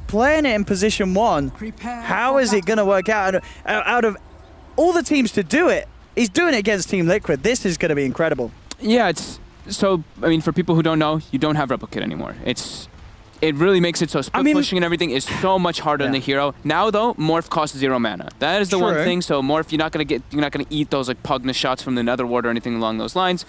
playing it in position 1. How is it going to work out? Out of all the teams to do it, he's doing it against Team Liquid. This is going to be incredible. Yeah, so, I mean, for people who don't know, you don't have Replicate anymore. It really makes it so split pushing and everything is so much harder on the hero. Now though, Morph costs 0 mana. That is the one thing. So Morph, you're not gonna eat those like Pugna shots from the Nether Ward or anything along those lines,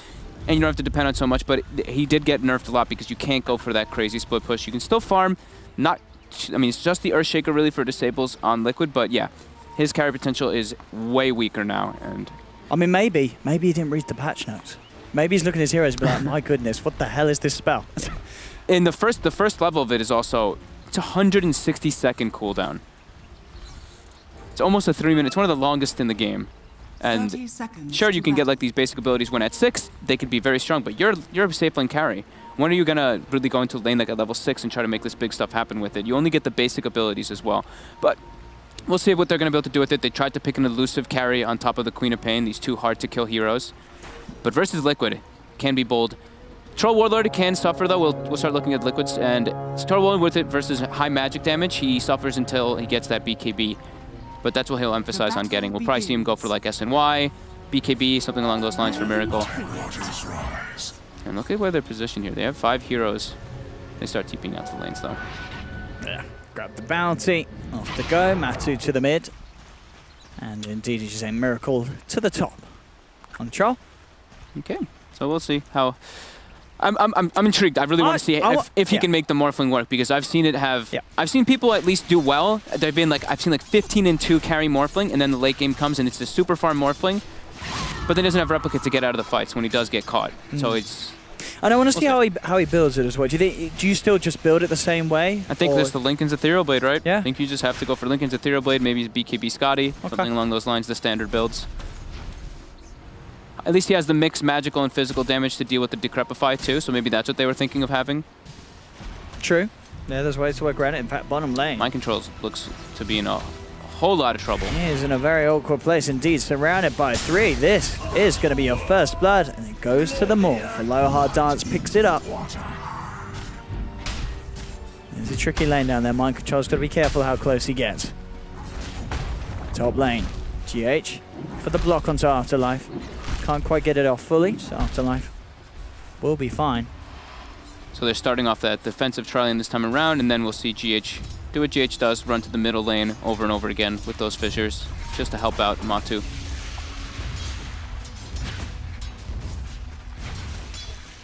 and you don't have to depend on so much. But he did get nerfed a lot because you can't go for that crazy split push. You can still farm. It's just the Earthshaker really for disables on Liquid, but yeah, his carry potential is way weaker now. And I mean, maybe he didn't read the patch notes. Maybe he's looking at his heroes and be like, my goodness, what the hell is this spell? In the first level of it is also, it's a 160-second cooldown. It's almost a 3 minute. It's one of the longest in the game. And sure, you can get like these basic abilities when at 6, they could be very strong, but you're a safe lane carry. When are you gonna really go into lane like at level 6 and try to make this big stuff happen with it? You only get the basic abilities as well. But we'll see what they're gonna be able to do with it. They tried to pick an elusive carry on top of the Queen of Pain, these 2 hard to kill heroes. But versus Liquid, can be bold. Troll Warlord can suffer though. We'll start looking at Liquids, and Troll Warlord with it versus high magic damage, he suffers until he gets that BKB. But that's what he'll emphasize on getting. We'll probably see him go for like SNY, BKB, something along those lines for Miracle. And look at where they're positioned here. They have 5 heroes. They start TPing out the lanes though. Yeah, grab the bounty. Off to go. Matu to the mid. And indeed, as you say, Miracle to the top. Control. Okay, so we'll see how. I'm intrigued. I really want to see if he can make the Morphling work, because I've seen it have. Yeah. I've seen people at least do well. They've been like, I've seen like 15-2 carry Morphling, and then the late game comes and it's the super farm Morphling, but then doesn't have Replicate to get out of the fights when he does get caught. So it's. And I want to see how he builds it as well. Do you still just build it the same way? I think there's the Linken's Ethereal Blade, right? Yeah. I think you just have to go for Linken's Ethereal Blade, maybe BKB Scotty, something along those lines. The standard builds. At least he has the mixed magical and physical damage to deal with the Decrepify too, so maybe that's what they were thinking of having. True. Yeah, there's ways to work around it. In fact, bottom lane. Mind Controls looks to be in a whole lot of trouble. He is in a very awkward place indeed, surrounded by 3. This is going to be your first blood, and it goes to the Morph. Aloha Dance picks it up. There's a tricky lane down there. Mind Control's got to be careful how close he gets. Top lane. GH for the block onto Afterlife. Can't quite get it off fully, so Afterlife will be fine. So they're starting off that defensive tri-lane this time around, and then we'll see GH do what GH does, run to the middle lane over and over again with those fissures, just to help out Matu.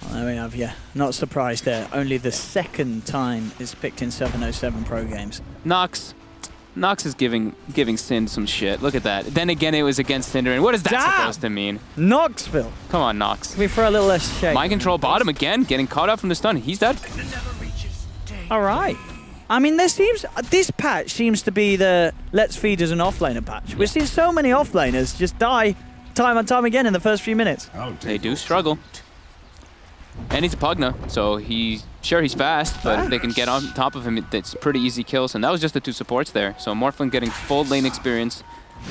Well, there we have, yeah. Not surprised there. Only the 2nd time it's picked in 707 pro games. Nox is giving Sin some shit. Look at that. Then again, it was against Cinder, and what is that supposed to mean? Knoxville. Come on, Nox. Can we throw a little less shake? Mind Control bottom again, getting caught up from the stun. He's dead. All right. I mean, this patch seems to be the let's feed as an offlaner patch. We've seen so many offlaners just die time and time again in the first few minutes. They do struggle. And he's a Pugna, so he's fast, but if they can get on top of him, it's pretty easy kills. And that was just the 2 supports there. So Morphling getting full lane experience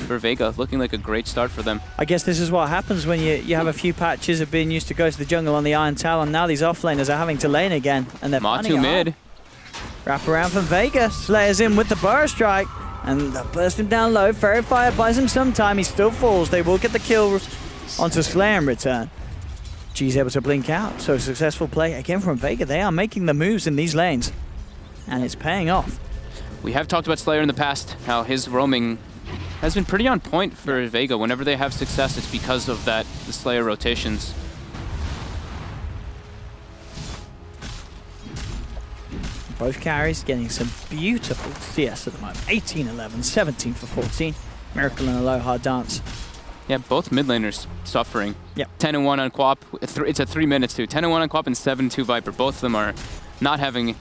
for Vega, looking like a great start for them. I guess this is what happens when you have a few patches of being used to go to the jungle on the Iron Talon. Now these offlaners are having to lane again, and they're Matu mid. Wrap around from Vega, Slayer's in with the Burrow Strike, and they'll burst him down low. Fairy Fire buys him some time, he still falls. They will get the kills onto Slayer in return. G's able to blink out, so a successful play again from Vega. They are making the moves in these lanes, and it's paying off. We have talked about Slayer in the past, how his roaming has been pretty on point for Vega. Whenever they have success, it's because of the Slayer rotations. Both carries getting some beautiful CS at the moment. 18-11, 17 for 14. Miracle and Aloha Dance. Yeah, both mid laners suffering. Yep. 10-1 on Quap. It's at 3 minutes too. 10-1 on Quap and 7-2 Viper. Both of them are not having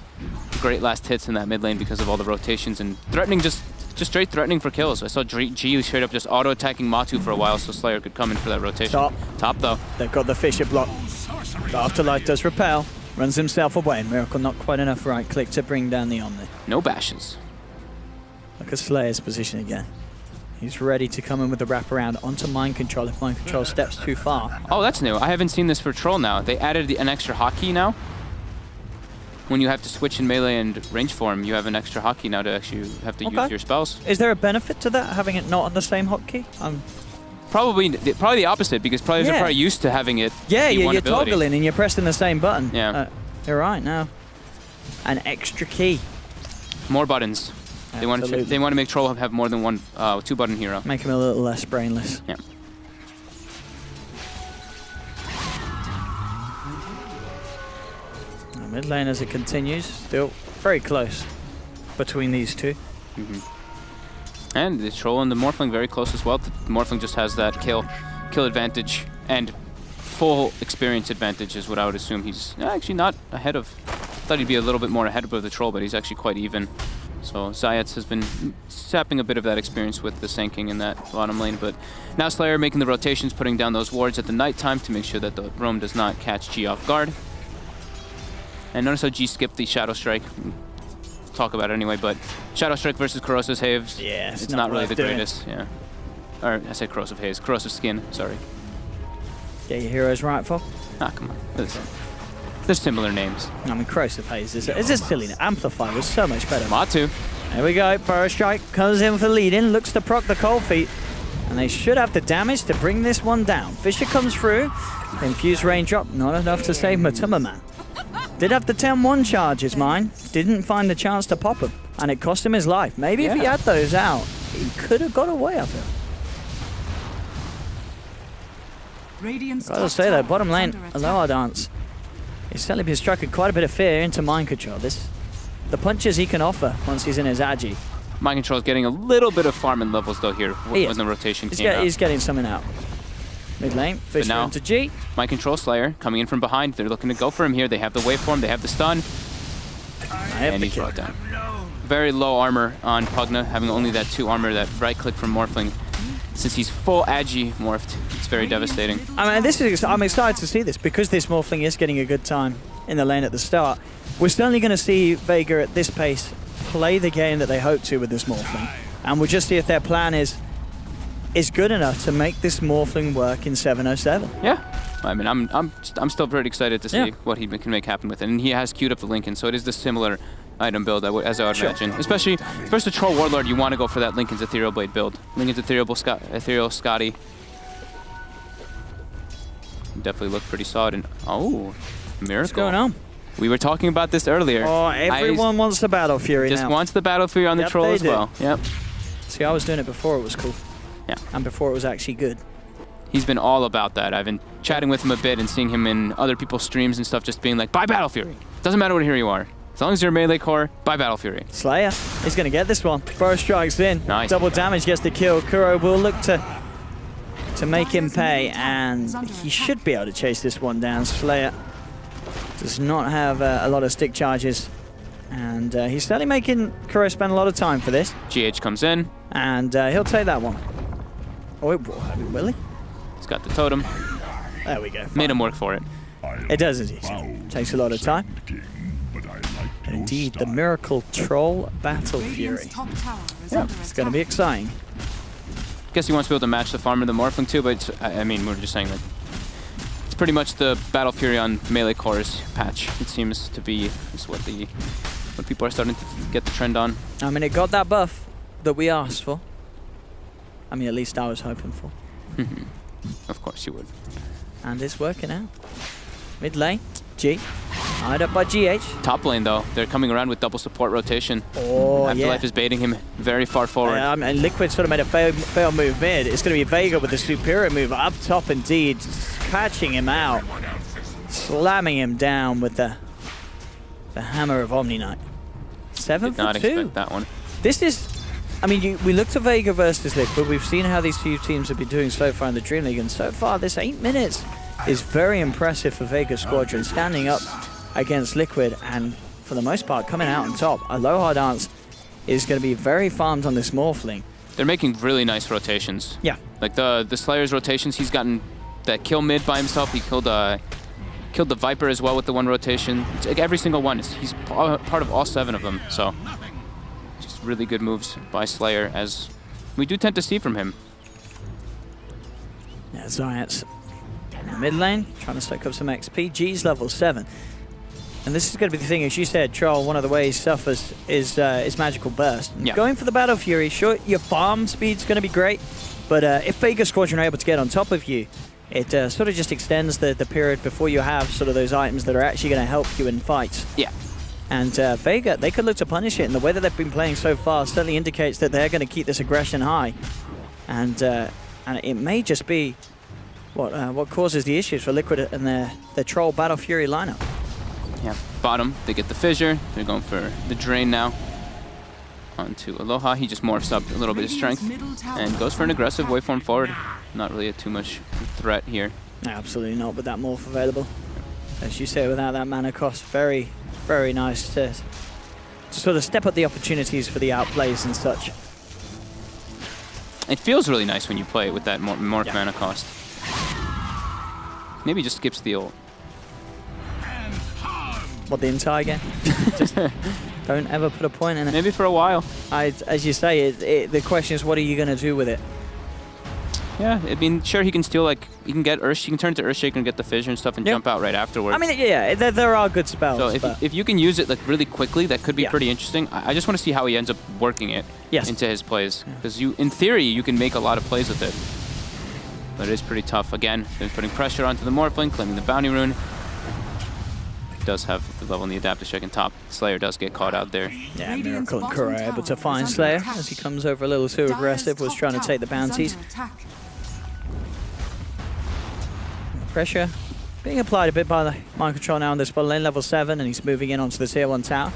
great last hits in that mid lane because of all the rotations and threatening, just straight threatening for kills. I saw G straight up just auto-attacking Matu for a while so Slayer could come in for that rotation. Top though. They've got the Fisher block. The Afterlife does repel. Runs himself away. Miracle not quite enough right click to bring down the Omni. No bashes. Look at Slayer's position again. He's ready to come in with the wraparound onto Mind Control if Mind Control steps too far. Oh, that's new. I haven't seen this for Troll now. They added an extra hotkey now. when you have to switch in melee and range form, you have an extra hotkey now to actually have to use your spells. Is there a benefit to that, having it not on the same hotkey? Probably the opposite, because players are probably used to having it. Yeah, be one you're ability. toggling and you're pressing the same button. Yeah. You're right now. An extra key. More buttons. They want to make Troll have more than one 2-button hero. Make him a little less brainless. Yeah. Mid lane as it continues, still very close between these two. And the Troll and the Morphling very close as well. The Morphling just has that kill advantage and full experience advantage is what I would assume. He's actually not ahead of. I thought he'd be a little bit more ahead of the Troll, but he's actually quite even. So Zayats has been sapping a bit of that experience with the Sanking in that bottom lane. But now Slayer making the rotations, putting down those wards at the nighttime to make sure that the roam does not catch G off guard. And notice how G skipped the Shadow Strike. We'll talk about it anyway, but Shadow Strike versus Corrosive Haze. Yeah, it's not really the greatest. Yeah. Or I said Corrosive Haze. Corrosive Skin, sorry. Get your heroes right, for. Ah, come on. They're similar names. I mean, Corrosive Haze is a silly name. Amplify was so much better. Matu. There we go. Burrow Strike comes in for lead-in, looks to proc the Cold Feet. And they should have the damage to bring this one down. Fisher comes through. Infused raindrop, not enough to save Matuma Man. Did have the 10-1 charges, mine. Didn't find the chance to pop him. And it cost him his life. Maybe if he had those out, he could have got away with it. Gotta say though, bottom lane, Aloha Dance. He's certainly been striking quite a bit of fear into mind control. The punches he can offer once he's in his agi. Mind control is getting a little bit of farming levels though here when the rotation came out. He's getting something out. Mid lane, Fisher into G. Mind control Slayer coming in from behind. They're looking to go for him here. They have the waveform, they have the stun. And he's brought down. Very low armor on Pugna, having only that 2 armor, that right click from Morphling. Since he's full agi morphed, it's very devastating. I mean, I'm excited to see this because this Morphling is getting a good time in the lane at the start. We're certainly going to see Vega at this pace play the game that they hope to with this Morphling, and we'll just see if their plan is good enough to make this Morphling work in 707. Yeah, I mean, I'm still pretty excited to see what he can make happen with it, and he has queued up the Lincoln, so it is the similar item build as I would imagine. Especially versus Troll Warlord, you want to go for that Lincoln's Ethereal Blade build. Lincoln's Ethereal Scotty. Definitely look pretty solid. And oh, Miracle. What's going on? We were talking about this earlier. Oh, everyone wants the Battle Fury now. Just wants the Battle Fury on the Troll as well. Yep. See, I was doing it before it was cool. Yeah. And before it was actually good. He's been all about that. I've been chatting with him a bit and seeing him in other people's streams and stuff, just being like, buy Battle Fury. Doesn't matter what hero you are. As long as you're a melee core, buy Battle Fury. Slayer, he's going to get this one. Burrow strikes in. Nice. Double damage gets the kill. Kuro will look to make him pay, and he should be able to chase this one down. Slayer does not have a lot of stick charges, and he's certainly making Kuro spend a lot of time for this. GH comes in. And he'll take that one. Oh, will he? He's got the totem. There we go. Fine. Made him work for it. It does indeed. Takes a lot of time. And indeed, the Miracle Troll Battle Fury. Yeah, it's going to be exciting. Guess he wants to be able to match the farmer, the Morphling too, but I mean, we're just saying that it's pretty much the Battle Fury on melee cores patch. It seems to be what people are starting to get the trend on. I mean, it got that buff that we asked for. I mean, at least I was hoping for. Of course you would. And it's working out. Mid lane, G. Eyed up by GH. Top lane, though, they're coming around with double support rotation. Oh, Afterlife is baiting him very far forward. And Liquid sort of made a fail move mid. It's going to be Vega with a superior move up top indeed. Catching him out. Slamming him down with the hammer of Omni Knight. 7 for 2. Did not expect that one. This is... I mean, we looked at Vega versus Liquid. We've seen how these two teams have been doing so far in the DreamLeague, and so far this 8 minutes is very impressive for Vega Squadron, standing up against Liquid, and for the most part coming out on top. Aloha Dance is going to be very farmed on this Morphling. They're making really nice rotations. Yeah. Like the Slayer's rotations, he's gotten that kill mid by himself. He killed the Viper as well with the one rotation. It's like every single one. He's part of all 7 of them, so just really good moves by Slayer, as we do tend to see from him. Yeah, Zayats in the mid lane, trying to soak up some XP. G's level 7. And this is going to be the thing, as you said, Troll, one of the ways suffers is Magical Burst. Yeah. Going for the Battle Fury, sure, your farm speed's going to be great, but if Vega Squadron are able to get on top of you, it sort of just extends the period before you have sort of those items that are actually going to help you in fights. Yeah. And Vega, they could look to punish it, and the way that they've been playing so far certainly indicates that they're going to keep this aggression high. And it may just be what causes the issues for Liquid and their Troll Battle Fury lineup. Yeah, bottom, they get the fissure. They're going for the drain now. Onto Aloha, he just morphs up a little bit of strength and goes for an aggressive waveform forward. Not really too much threat here. Absolutely not, with that morph available. As you say, without that mana cost, very, very nice to sort of step up the opportunities for the outplays and such. It feels really nice when you play it with that morph mana cost. Maybe just skips the ult. What, the entire game? Just don't ever put a point in it. Maybe for a while. As you say, the question is, what are you going to do with it? Yeah, I mean, sure, he can still, like, he can turn to Earthshaker and get the fissure and stuff and jump out right afterwards. I mean, yeah, there are good spells. So if you can use it, like, really quickly, that could be pretty interesting. I just want to see how he ends up working it into his plays. Because in theory, you can make a lot of plays with it. But it is pretty tough. Again, they're putting pressure onto the Morphling, claiming the Bounty Rune. Does have the level in the adaptive check and top. Slayer does get caught out there. Yeah, Miracle and Kura able to find Slayer as he comes over a little too aggressive, was trying to take the bounties. Pressure being applied a bit by the mind control now on this bottom lane, level 7, and he's moving in onto the tier 1 tower.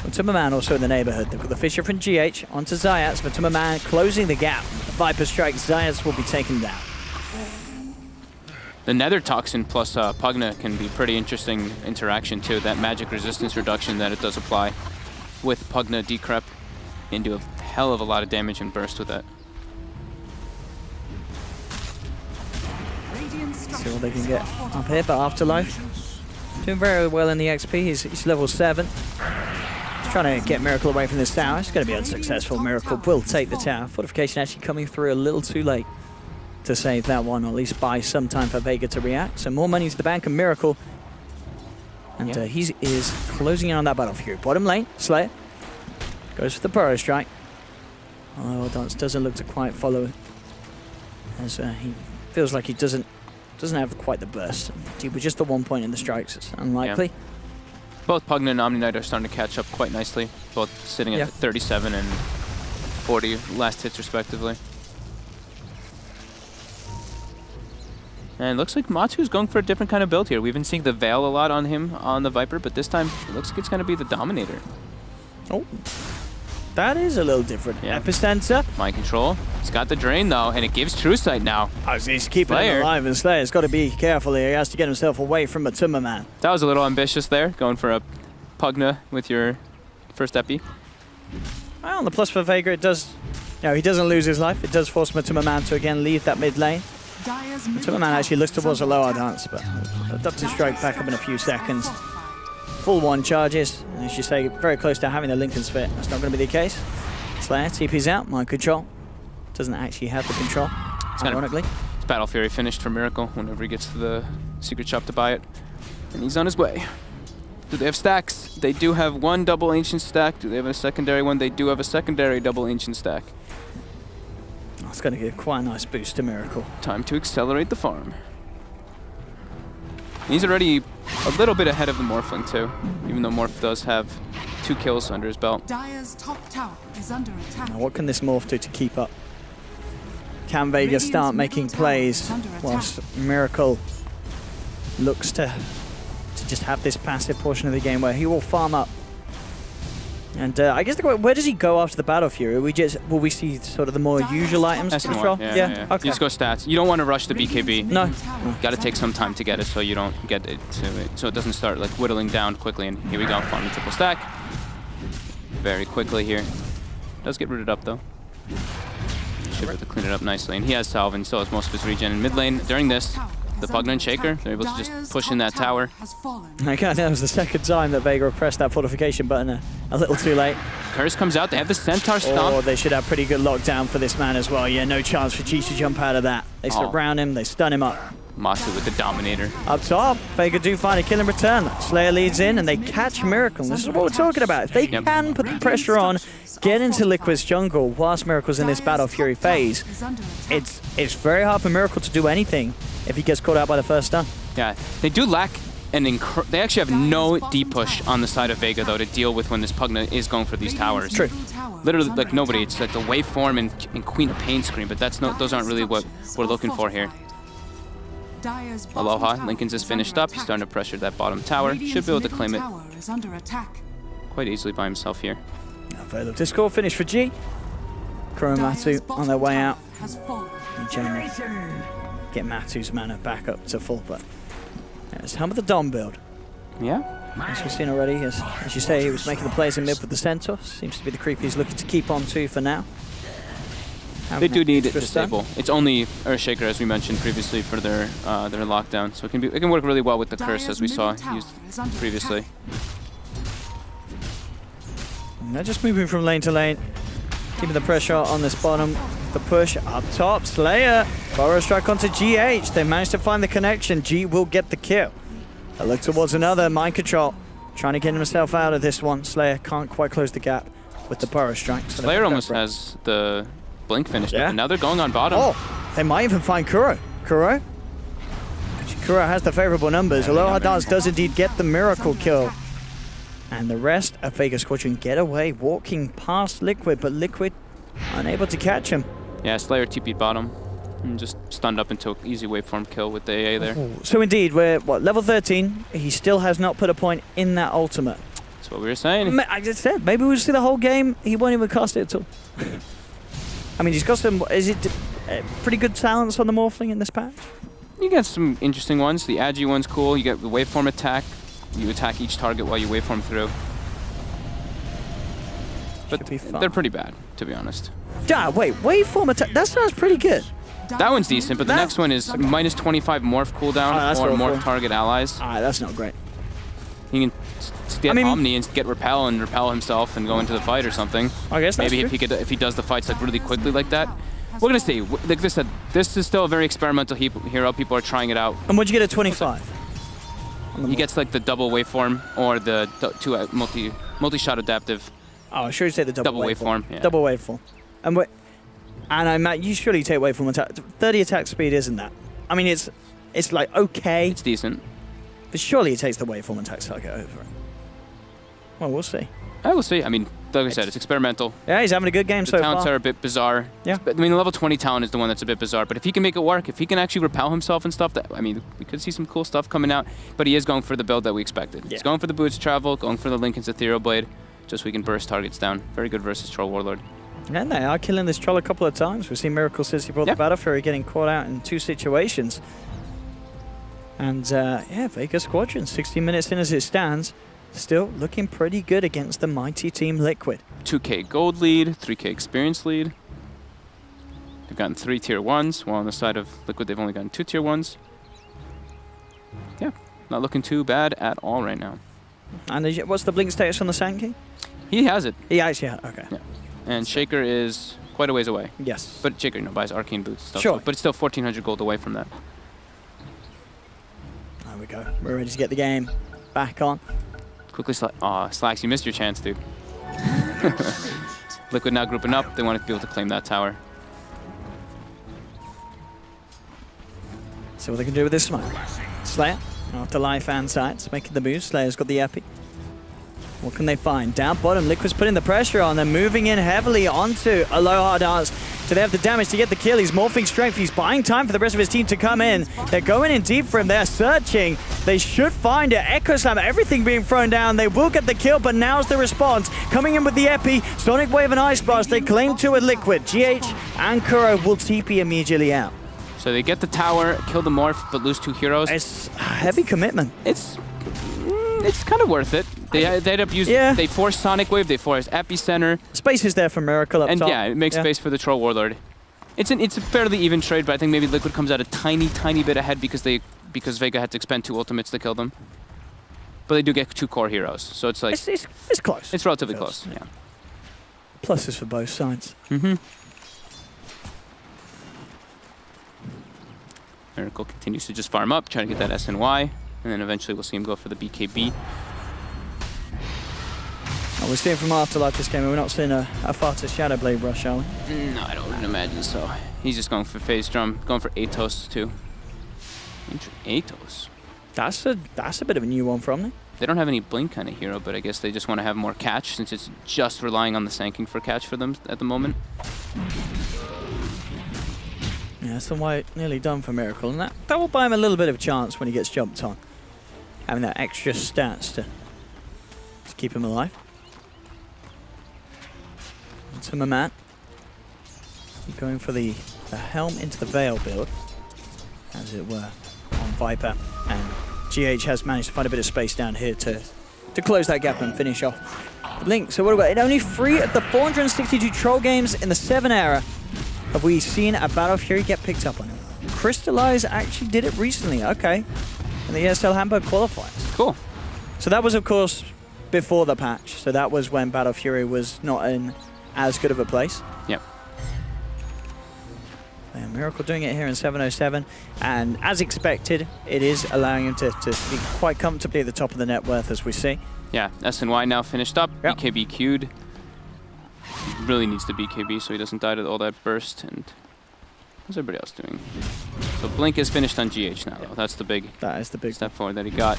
Tumberman also in the neighborhood. They've got the Fissure from GH onto Zayats, but Tumberman closing the gap. The Viper strike, Zayats will be taken down. The Nether Toxin plus Pugna can be pretty interesting interaction too. That magic resistance reduction that it does apply with Pugna Decrep can do a hell of a lot of damage and burst with that. See what they can get up here, but Afterlife doing very well in the XP. He's level 7. He's trying to get Miracle away from this tower. It's going to be unsuccessful. Miracle will take the tower. Fortification actually coming through a little too late to save that one, or at least buy some time for Vega to react. So more money to the bank and Miracle. And he is closing in on that Battle Fury. Bottom lane, Slayer goes for the Burrow Strike. Oh, Dance doesn't look to quite follow it, as he feels like he doesn't have quite the burst. With just the 1 point in the strikes, it's unlikely. Yeah. Both Pugna and Omni Knight are starting to catch up quite nicely. Both sitting at 37 and 40 last hits respectively. And it looks like Matu's going for a different kind of build here. We've been seeing the Veil a lot on him on the Viper, but this time it looks like it's going to be the Dominator. Oh, that is a little different. Yeah. Epicenter. Mind control. He's got the drain though, and it gives True Sight now. Oh, so he's keeping him alive, and Slayer's got to be careful here. He has to get himself away from a Tumberman. That was a little ambitious there, going for a Pugna with your first epi. Well, on the plus for Vega, it does, he doesn't lose his life. It does force Tumberman to again leave that mid lane. Tumberman actually looks towards a lower dance, but Adaptive Strike back up in a few seconds. Full 1 charges, and as you say, very close to having the Lincoln Sphere. That's not going to be the case. Slayer TP's out, mind control. Doesn't actually have the control, ironically. It's Battle Fury finished for Miracle whenever he gets to the secret shop to buy it. And he's on his way. Do they have stacks? They do have 1 double ancient stack. Do they have a secondary one? They do have a secondary double ancient stack. It's going to give quite a nice boost to Miracle. Time to accelerate the farm. And he's already a little bit ahead of the Morphling too, even though Morph does have 2 kills under his belt. Dire's top tower is under attack. Now what can this Morph do to keep up? Can Vega start making plays whilst Miracle looks to just have this passive portion of the game where he will farm up? And I guess where does he go after the Battle Fury? Will we see sort of the more usual items to control? Yeah. Okay. You just go stats. You don't want to rush the BKB. No. Got to take some time to get it so you don't get it so it doesn't start like whittling down quickly. And here we go, farming triple stack. Very quickly here. Does get rooted up though. Should be able to clean it up nicely. And he has Salve and still has most of his regen in mid lane. During this, the Pugna and Shaker, they're able to just push in that tower. Okay, that was the second time that Vega pressed that fortification button a little too late. Curse comes out, they have the Centaur stomp. Oh, they should have pretty good lockdown for this man as well. Yeah, no chance for G to jump out of that. They surround him, they stun him up. Masu with the Dominator. Up top, Vega do find a kill in return. Slayer leads in and they catch Miracle. This is what we're talking about. If they can put the pressure on, get into Liquid's jungle whilst Miracle's in this Battle Fury phase, it's very hard for Miracle to do anything if he gets caught out by the first stun. Yeah, they do lack they actually have no deep push on the side of Vega, though, to deal with when this Pugna is going for these towers. True. Literally, like, nobody. It's like the waveform and Queen of Pain screen, but those aren't really what we're looking for here. Aloha, Linken's is finished up. He's starting to pressure that bottom tower. Should be able to claim it quite easily by himself here. Available discord finish for G. Kuro and Matu on their way out. In general, get Matu's mana back up to full, but it's Helm of the Dom build. Yeah. As we've seen already, as you say, he was making the plays in mid with the Centaur. Seems to be the creep he's looking to keep on to for now. They do need it to disable. It's only Earthshaker, as we mentioned previously, for their lockdown. So it can work really well with the curse, as we saw used previously. And they're just moving from lane to lane, keeping the pressure on this bottom. The push up top, Slayer, Burrow strike onto GH. They managed to find the connection. G will get the kill. A look towards another mind control, trying to get himself out of this one. Slayer can't quite close the gap with the Burrow strike. So Slayer almost has the blink finished up, and now they're going on bottom. Oh, they might even find Kuro. Kuro has the favorable numbers. Aloha Dance does indeed get the miracle kill. And the rest of Vega Squadron get away, walking past Liquid, but Liquid unable to catch him. Yeah, Slayer TP'd bottom and just stunned up into an easy waveform kill with the AA there. So indeed, we're, level 13. He still has not put a point in that ultimate. That's what we were saying. I just said, maybe we'll see the whole game. He won't even cast it at all. I mean, he's got some, is it pretty good talents on the Morphling in this patch? You get some interesting ones. The Agi one's cool. You get the waveform attack. You attack each target while you waveform through. But they're pretty bad, to be honest. Yeah, wait, waveform attack, that sounds pretty good. That one's decent, but the next one is minus 25 morph cooldown or morph target allies. That's not great. He can get Omni and get repel and repel himself and go into the fight or something. I guess that's maybe true. if he does the fights like really quickly like that. We're gonna see. Like I said, this is still a very experimental hero. People are trying it out. And what'd you get at 25? He gets like the double waveform or the two multi-shot adaptive. Oh, I sure you say the double waveform. Yeah. Double waveform. And you surely take waveform attack. 30 attack speed isn't that? I mean, it's like okay. It's decent. But surely it takes the waveform attack target over it. Well, we'll see. I will see. I mean, like I said, it's experimental. Yeah, he's having a good game so far. The talents are a bit bizarre. Yeah. I mean, the level 20 talent is the one that's a bit bizarre. But if he can make it work, if he can actually repel himself and stuff, I mean, we could see some cool stuff coming out. But he is going for the build that we expected. Yeah. He's going for the Boots Travel, going for the Linken's Ethereal Blade, just so we can burst targets down. Very good versus Troll Warlord. And they are killing this troll a couple of times. We've seen Miracle since he brought the Battle Fury getting caught out in 2 situations. And yeah, Vega Squadron, 16 minutes in as it stands, still looking pretty good against the mighty Team Liquid. 2k gold lead, 3k experience lead. They've gotten 3 tier 1s, while on the side of Liquid they've only gotten 2 tier 1s. Yeah, not looking too bad at all right now. And what's the blink status on the Sankey? He has it. He actually has, okay. Yeah. And Shaker is quite a ways away. Yes. But Shaker, buys arcane boots and stuff. Sure. But it's still 1,400 gold away from that. There we go. We're ready to get the game back on. Quickly, Slacks, you missed your chance, dude. Liquid now grouping up. They want to be able to claim that tower. See what they can do with this smoke. Slayer, after life and sights, making the move. Slayer's got the epi. What can they find? Down bottom, Liquid's putting the pressure on. They're moving in heavily onto Aloha Dance. So they have the damage to get the kill. He's morphing strength. He's buying time for the rest of his team to come in. They're going in deep for him. They're searching. They should find it. Echo Slam, everything being thrown down. They will get the kill, but now's the response. Coming in with the epi, Sonic Wave and Ice Blast. They claim 2 with Liquid. GH and Kuro will TP immediately out. So they get the tower, kill the morph, but lose 2 heroes. It's a heavy commitment. It's kind of worth it. They end up using. Yeah. They force Sonic Wave. They force Epicenter. Space is there for Miracle up and top. Yeah, it makes space for the Troll Warlord. It's a fairly even trade, but I think maybe Liquid comes out a tiny bit ahead because Vega had to expend 2 ultimates to kill them. But they do get 2 core heroes, so it's like it's close. It's relatively close. Yeah. Pluses for both sides. Mm-hmm. Miracle continues to just farm up, trying to get that SNY, and then eventually we'll see him go for the BKB. We're seeing from Afterlife this game, we're not seeing a faster Shadow Blade rush, are we? No, I don't imagine so. He's just going for Phase Drum, going for Atos too. Atos? That's a bit of a new one from them. They don't have any blink kind of hero, but I guess they just want to have more catch since it's just relying on the Sanking for catch for them at the moment. Yeah, some white nearly done for Miracle, and that will buy him a little bit of a chance when he gets jumped on. Having that extra stats to keep him alive. Timmerman going for the helm into the Veil build, as it were, on Viper, and GH has managed to find a bit of space down here to close that gap and finish off Link. So what about it? Only 3 of the 462 Troll games in the 7 era have we seen a Battle Fury get picked up on. Crystallize actually did it recently, okay, in the ESL Hamburg qualifiers. Cool. So that was, of course, before the patch. So that was when Battle Fury was not in as good of a place. Yep. And Miracle doing it here in 707, and as expected, it is allowing him to be quite comfortably at the top of the net worth, as we see. Yeah, SNY now finished up, yep. BKB queued. He really needs the BKB so he doesn't die to all that burst. And what's everybody else doing? So Blink is finished on GH now, though. That's the big step forward that he got.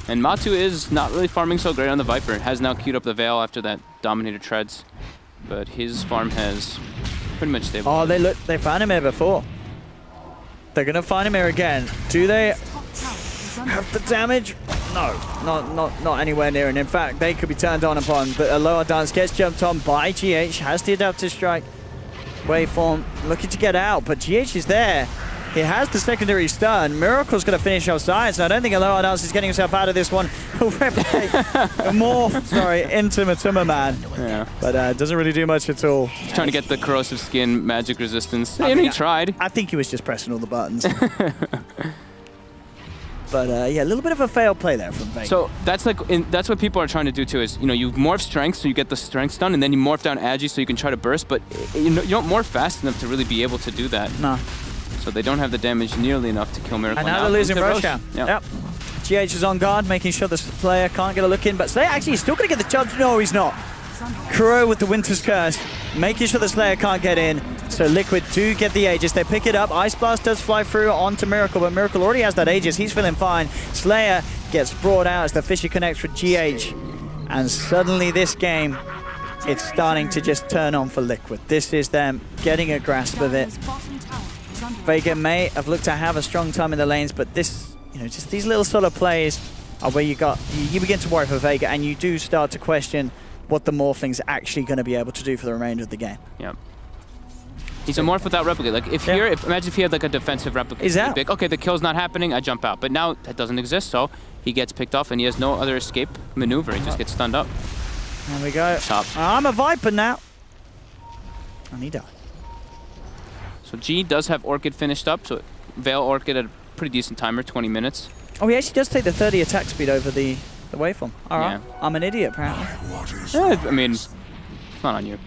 And Matu is not really farming so great on the Viper. Has now queued up the Veil after that Dominator treads, but his farm has pretty much stable. Oh, they found him here before. They're gonna find him here again. Do they have the damage? No, not anywhere near. And in fact, they could be turned on upon. But a lower dance gets jumped on by GH. Has the adaptive strike. Waveform looking to get out, but GH is there. He has the secondary stun. Miracle's going to finish off Science, and I don't think Aloha Dance is getting himself out of this one. He'll replicate into Matuma Man. Yeah. But doesn't really do much at all. He's trying to get the corrosive skin magic resistance, and he tried. I think he was just pressing all the buttons. But yeah, a little bit of a failed play there from Vega. So that's that's what people are trying to do too. Is you morph strength so you get the strength stun, and then you morph down Agi so you can try to burst. But you don't morph fast enough to really be able to do that. No. So they don't have the damage nearly enough to kill Miracle. And now they're losing Roshan. Yep. GH is on guard, making sure the Slayer can't get a look in. But Slayer actually is still going to get the charge. No, he's not. Kuro with the Winter's Curse, making sure the Slayer can't get in. So Liquid do get the Aegis. They pick it up. Ice Blast does fly through onto Miracle, but Miracle already has that Aegis. He's feeling fine. Slayer gets brought out as the Fisher connects with GH. And suddenly this game, it's starting to just turn on for Liquid. This is them getting a grasp of it. Vega may have looked to have a strong time in the lanes, but this, just these little sort of plays are where you begin to worry for Vega, and you do start to question what the Morphling's actually going to be able to do for the remainder of the game. Yep. He's a morph without replicate. Like imagine if he had like a defensive replicate. He's out. Okay, the kill's not happening, I jump out. But now that doesn't exist, so he gets picked off and he has no other escape maneuver. He just gets stunned up. There we go. Top. I'm a Viper now. And he died. So G does have Orchid finished up, so Veil Orchid at a pretty decent timer, 20 minutes. Oh, he actually does take the 30 attack speed over the waveform. All right. Yeah. I'm an idiot, apparently. Yeah, I mean, it's not on you.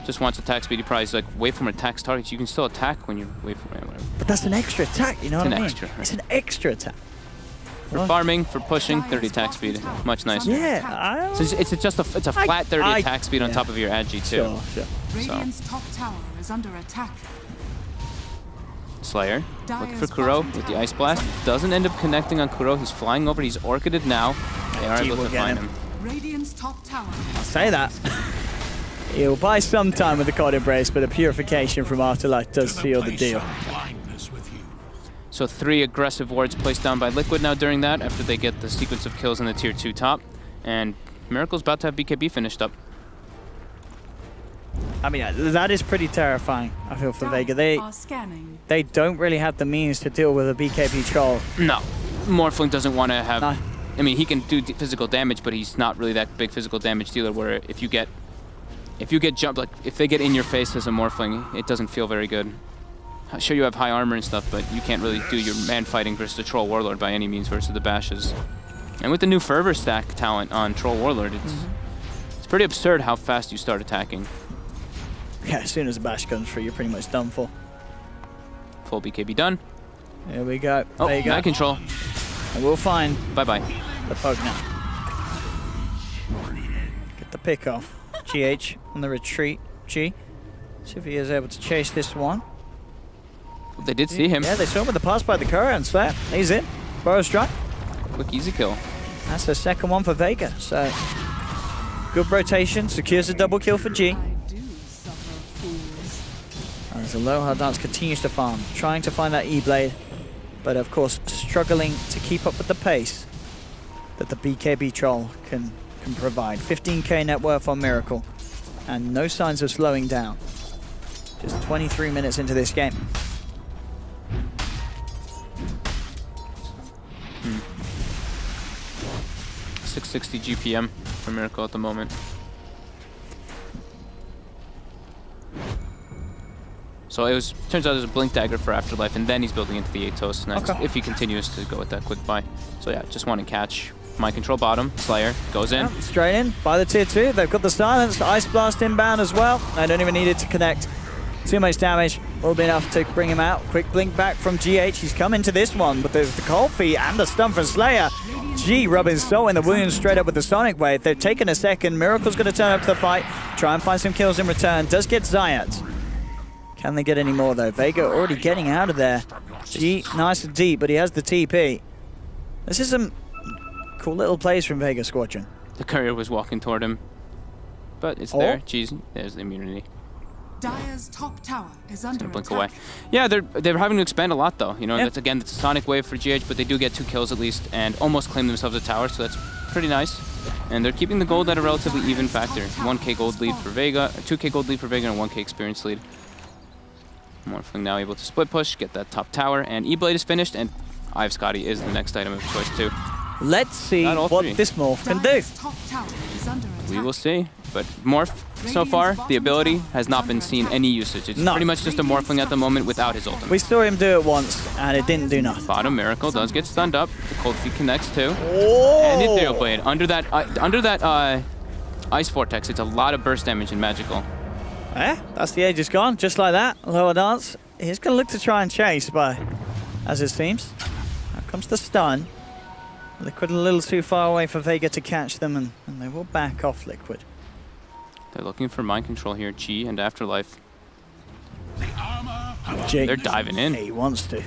Just wants attack speed. He probably is like waveform attacks targets. You can still attack when you're waveform, whatever. But that's an extra attack, you know what I mean? Extra, right? It's an extra attack. For farming, for pushing, 30 attack speed. Much nicer. Yeah. So it's a flat 30 attack speed on top of your Agi too. Sure. Radiant's top tower is under attack. Slayer, looking for Kuro with the Ice Blast. Doesn't end up connecting on Kuro. He's flying over. He's Orchided now. They are able to find him. Radiant's top tower. I'll say that. He'll buy some time with the Cold Embrace, but a purification from Afterlife does seal the deal. So 3 aggressive wards placed down by Liquid now during that, after they get the sequence of kills in the tier 2 top. And Miracle's about to have BKB finished up. I mean, that is pretty terrifying, I feel, for Vega. They don't really have the means to deal with a BKB troll. No. Morphling doesn't want to have... No. I mean, he can do physical damage, but he's not really that big physical damage dealer, where if you get jumped, like if they get in your face as a Morphling, it doesn't feel very good. Sure, you have high armor and stuff, but you can't really do your man fighting versus the Troll Warlord by any means versus the Bashes. And with the new Fervor stack talent on Troll Warlord, it's pretty absurd how fast you start attacking. Yeah, as soon as a Bash comes through, you're pretty much done for. Full BKB done. Here we go. Oh, there you go. Mind control. And we'll find Bye-bye. the poke now. Get the pick off. GH on the retreat. G. See if he is able to chase this one. They did see him. Yeah, they saw him with the pass by the courier and Slayer. He's in. Burrow strike. Quick, easy kill. That's the second one for Vega. So good rotation. Secures a double kill for G. I do suffer fools. As Aloha Dance continues to farm, trying to find that E-Blade, but of course struggling to keep up with the pace that the BKB Troll can provide. 15k net worth on Miracle, and no signs of slowing down. Just 23 minutes into this game. 660 GPM for Miracle at the moment. So it was, turns out there's a Blink Dagger for Afterlife, and then he's building into the Atos next, Okay. if he continues to go with that quick buy. So yeah, just want to catch. Mind control bottom, Slayer goes in. Yeah, straight in by the tier 2. They've got the silence, Ice Blast inbound as well. They don't even need it to connect. Too much damage will be enough to bring him out. Quick blink back from GH. He's come into this one, but there's the cold feet and the stun from Slayer. G rubbing salt in the wounds straight up with the Sonic Wave. They've taken a second. Miracle's going to turn up to the fight, try and find some kills in return. Does get Zayat. Can they get any more though? Vega already getting out of there. G nice and deep, but he has the TP. This is some cool little plays from Vega Squadron. The courier was walking toward him, but it's there. Jeez, there's the immunity. Dire's top tower is under Blink attack. away. Yeah, they're having to expand a lot though. You know, Yeah. that's a Sonic Wave for GH, but they do get 2 kills at least, and almost claim themselves a tower, so that's pretty nice. And they're keeping the gold at a relatively even factor. 1k gold lead for Vega, 2k gold lead for Vega, and 1k experience lead. Morphling now able to split push, get that top tower, and E-Blade is finished, and Ive Scotty is the next item of choice too. Let's see Not all what three. this morph can do. Dire's top tower is under attack. We will see, but Morph, so far, the ability has not been seen any usage. It's No. pretty much just a Morphling at the moment without his ultimate. We saw him do it once, and it didn't do nothing. Bottom Miracle does get stunned up. The Cold Feet connects too. Oh! And Ethereal Blade. Under that Ice Vortex, it's a lot of burst damage in Magical. That's the Aegis gone, just like that. Lower dance. He's going to look to try and chase, but as it seems, now comes the stun. Liquid a little too far away for Vega to catch them, and they will back off Liquid. They're looking for mind control here, G and Afterlife. Jake, They're diving in. he wants to.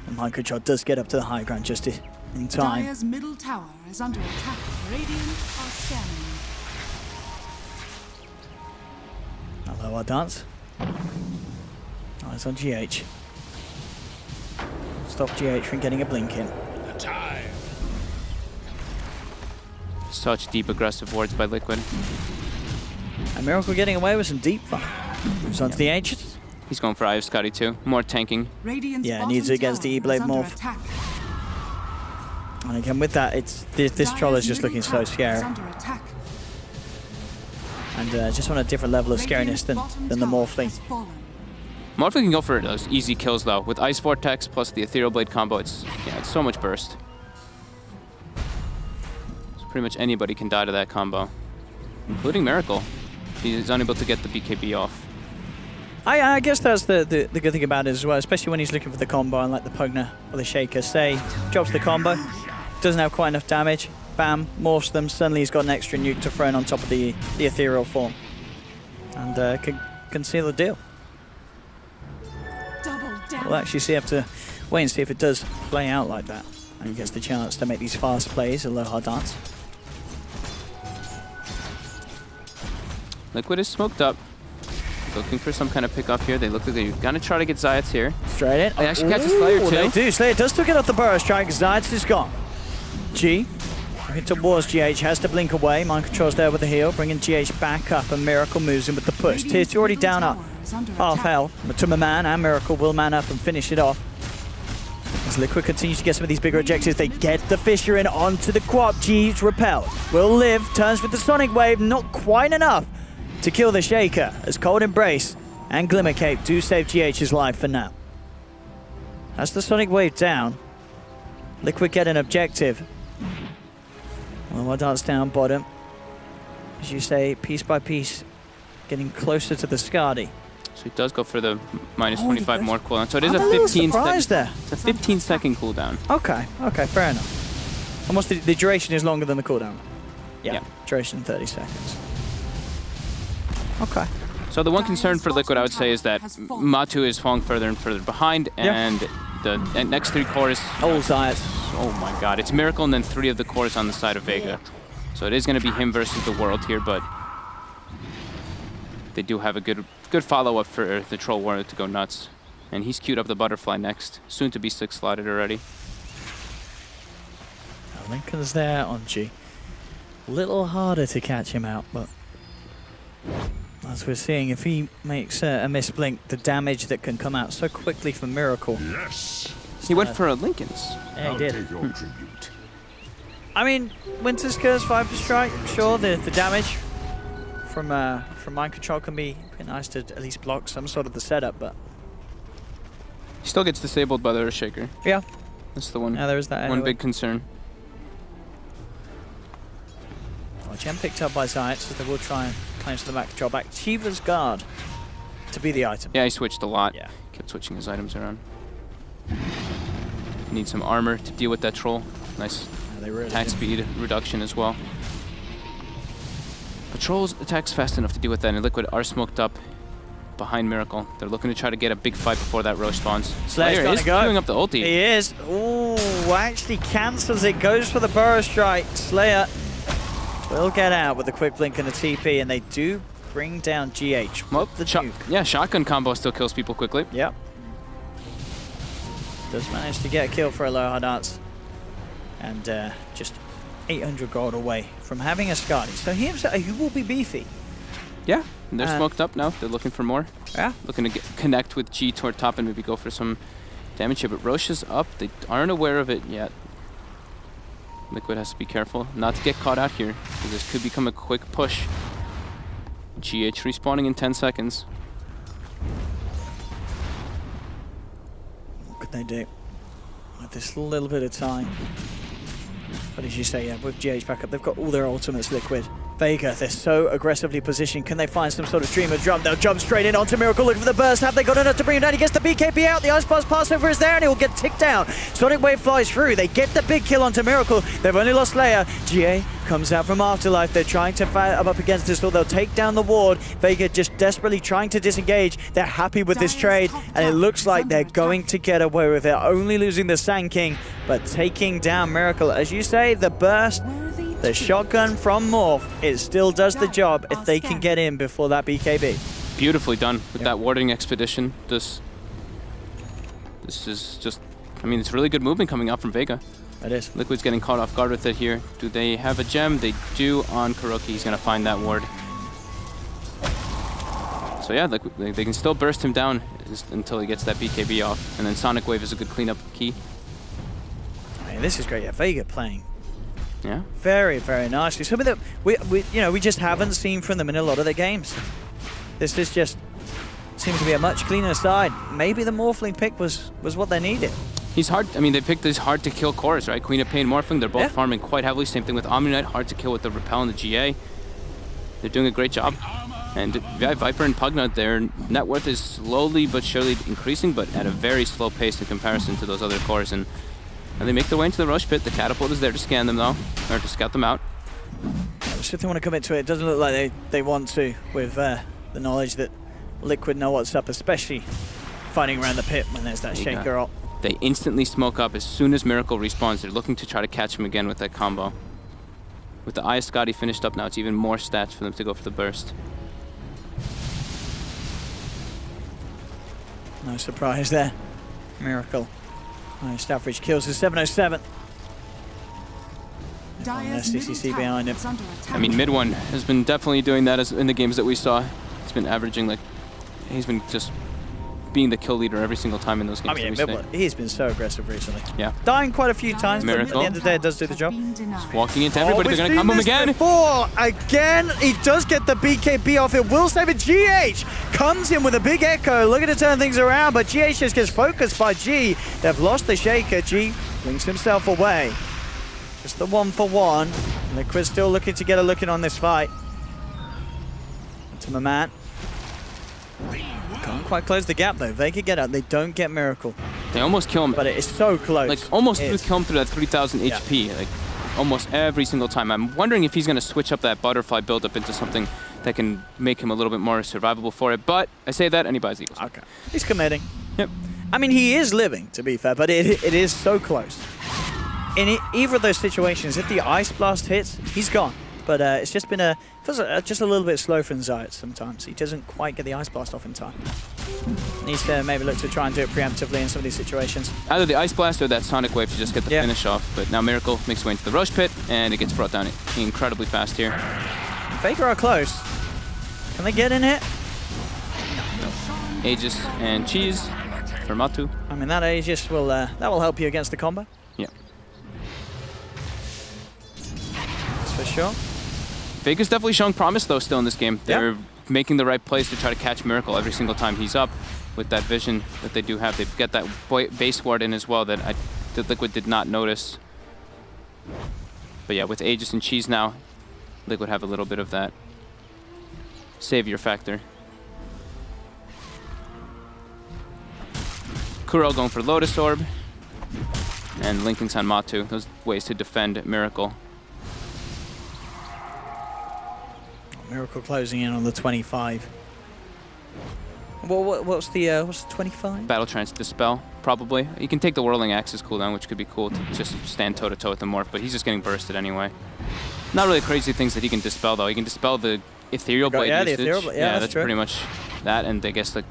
And Mind Control does get up to the high ground just in time. Dire's middle tower is under attack. Radiant are scanning. Hello, our dance. Eyes on GH. Stop GH from getting a blink in. Such deep aggressive wards by Liquid. And Miracle getting away with some deep fire. Moves on to the Aegis. He's going for Ive Scotty too. More tanking. Radiant's Yeah, bottom needs it against the tower E-Blade is under morph. attack. And again, with that, it's this troll is just looking so scary. And just on a different level of scariness than the Morphling. Morphling can go for those easy kills though. With Ice Vortex plus the Ethereal Blade combo, it's so much burst. So pretty much anybody can die to that combo, including Miracle. He's unable to get the BKB off. I guess that's the good thing about it as well, especially when he's looking for the combo and like the Pugner or the Shaker. Say, drops the combo, doesn't have quite enough damage, bam, morphs them, suddenly he's got an extra nuke to throw in on top of the ethereal form. And can seal the deal. We'll actually have to wait and see if it does play out like that. And he gets the chance to make these fast plays, Aloha Dance. Liquid is smoked up. Looking for some kind of pick off here. They look like they're gonna try to get Zayats here. Straight in. They actually catch a Slayer too. They do. Slayer does still get off the burrow strike. Zayats is gone. G. Looking towards GH. Has to blink away. Mind Control's there with the heal. Bringing GH back up. And Miracle moves in with the push. Tier 2 already down up. Half health. Matuma Man and Miracle will man up and finish it off. As Liquid continues to get some of these bigger objectives, they get the Fissure in onto the Quap. G's repelled. Will live. Turns with the Sonic Wave. Not quite enough to kill the Shaker, as Cold Embrace and Glimmer Cape do save GH's life for now. That's the Sonic Wave down. Liquid get an objective. Well, Dance down bottom. As you say, piece by piece, getting closer to the Skadi. So he does go for the minus Oh, 25 more cooldown. So it is I'm a a little 15 surprised there. It's a 15-second cooldown. Okay, okay, fair enough. Almost the duration is longer than the cooldown. Yeah, duration 30 seconds. Okay. So the one concern for Liquid, I would say, is that Matu is falling further and further behind, and the next 3 cores. All sides. Oh my God, it's Miracle and then 3 of the cores on the side of Vega. So it is going to be him versus the world here, but they do have a good follow-up for the Troll Warrior to go nuts. And he's queued up the Butterfly next, soon to be 6 slotted already. Lincoln's there on G. A little harder to catch him out, but as we're seeing, if he makes a misblink, the damage that can come out so quickly from Miracle. Yes. He went for a Lincoln's. Yeah, he did. Take your tribute. I mean, Winter's Curse, Viper Strike, sure, the damage from Mind Control can be nice to at least block some sort of the setup, but... He still gets disabled by the Earthshaker. Yeah. That's the one, Yeah, there is that one anyway. big concern. Well, Gem picked up by Zayat, as they will try and claim to the Mind Control back. Shiva's Guard to be the item. Yeah, he switched a lot. Yeah. Kept switching his items around. Need some armor to deal with that troll. Nice They really attack do. speed reduction as well. But Troll's attacks fast enough to deal with that, and Liquid are smoked up behind Miracle. They're looking to try to get a big fight before that Roche spawns. Slayer's Slayer gonna is go. queuing up the ulti. He is. Ooh, actually cancels it. Goes for the Burrow Strike. Slayer will get out with a quick blink and a TP, and they do bring down GH. Well, the Duke. yeah, shotgun combo still kills people quickly. Yep. Does manage to get a kill for a low hard dance. And just 800 gold away from having a Skadi. So he will be beefy. Yeah, and they're smoked up now. They're looking for more. Yeah. Looking to connect with G toward top and maybe go for some damage here. But Roche is up. They aren't aware of it yet. Liquid has to be careful not to get caught out here, because this could become a quick push. GH respawning in 10 seconds. What could they do with this little bit of time? But as you say, yeah, with GH back up, they've got all their ultimates. Liquid. Vega, they're so aggressively positioned. Can they find some sort of Dreamer drum? They'll jump straight in onto Miracle, looking for the burst. Have they got enough to bring him down? He gets the BKB out. The Ice Blast passover is there, and he will get ticked down. Sonic Wave flies through. They get the big kill onto Miracle. They've only lost Leia. GA comes out from Afterlife. They're trying to fight up against this, or they'll take down the ward. Vega just desperately trying to disengage. They're happy with this trade, and it looks like they're going to get away with it. Only losing the Sand King, but taking down Miracle. As you say, the burst, the shotgun from Morph, it still does the job if they can get in before that BKB. Beautifully done with that warding expedition. This is just, I mean, it's really good movement coming out from Vega. It is. Liquid's getting caught off guard with it here. Do they have a gem? They do on Kuroki. He's going to find that ward. So yeah, they can still burst him down until he gets that BKB off. And then Sonic Wave is a good cleanup key. I mean, this is great. Yeah, Vega playing Yeah. very, very nicely. Something that we just haven't seen from them in a lot of their games. This is just seems to be a much cleaner side. Maybe the Morphling pick was what they needed. He's hard. I mean, they picked these hard to kill cores, right? Queen of Pain, Morphling. They're both farming quite heavily. Same thing with Omni-Knight. Hard to kill with the Repel and the GA. They're doing a great job. And yeah, Viper and Pugna, their net worth is slowly but surely increasing, but at a very slow pace in comparison to those other cores. And they make their way into the Rush Pit. The Catapult is there to scan them, though, or to scout them out. If they want to commit to it, it doesn't look like they want to, with the knowledge that Liquid know what's up, especially fighting around the pit when there's that Shaker ult. They instantly smoke up as soon as Miracle respawns. They're looking to try to catch him again with that combo. With the Eye of Scotty finished up now, it's even more stats for them to go for the burst. No surprise there. Miracle. Highest average kills is 707. Dire's CCC middle behind him. tower is under attack. I mean, mid one has been definitely doing that as in the games that we saw. He's been averaging like, he's been just being the kill leader every single time in those games. I mean, he's been so aggressive recently. Yeah. Dying quite a few times, but at Miracle. the end of the day, it does do the job. Walking into everybody, we've they're gonna come him seen this again. Before. Again, he does get the BKB off. It will save it. GH comes in with a big echo, looking to turn things around, but GH just gets focused by G. They've lost the Shaker. G brings himself away. Just the 1-for-1. Liquid still looking to get a look in on this fight. To my man. Can't quite close the gap though. Vega get out. They don't get Miracle. They almost kill him. But it is so close. Like almost kill him through that 3,000 HP. Like almost every single time. I'm wondering if he's going to switch up that butterfly buildup into something that can make him a little bit more survivable for it. But I say that and he buys Eagles. Okay. He's committing. Yep. I mean, he is living, to be fair, but it is so close. In either of those situations, if the Ice Blast hits, he's gone. But it's just been just a little bit slow for Zayat sometimes. He doesn't quite get the Ice Blast off in time. Needs to maybe look to try and do it preemptively in some of these situations. Either the Ice Blast or that Sonic Wave to just get the finish off. But now Miracle makes his way into the Roche Pit, and it gets brought down incredibly fast here. Vega are close. Can they get in it? Aegis and Cheese for Matu. I mean, that Aegis will help you against the combo. Yeah. That's for sure. Vega's definitely showing promise, though, still in this game. They're making the right plays to try to catch Miracle every single time he's up with that vision that they do have. They get that base ward in as well that Liquid did not notice. But yeah, with Aegis and Cheese now, Liquid have a little bit of that savior factor. Kuro going for Lotus Orb. And Linken's on Matu. Those ways to defend Miracle. Miracle closing in on the 25. Well, what's the 25? Battle Trance Dispel, probably. You can take the Whirling Axis cooldown, which could be cool to just stand toe-to-toe with the Morph, but he's just getting bursted anyway. Not really crazy things that he can dispel, though. He can dispel the Ethereal Blade usage. The Ethereal Blade. Yeah, that's pretty much that, and I guess the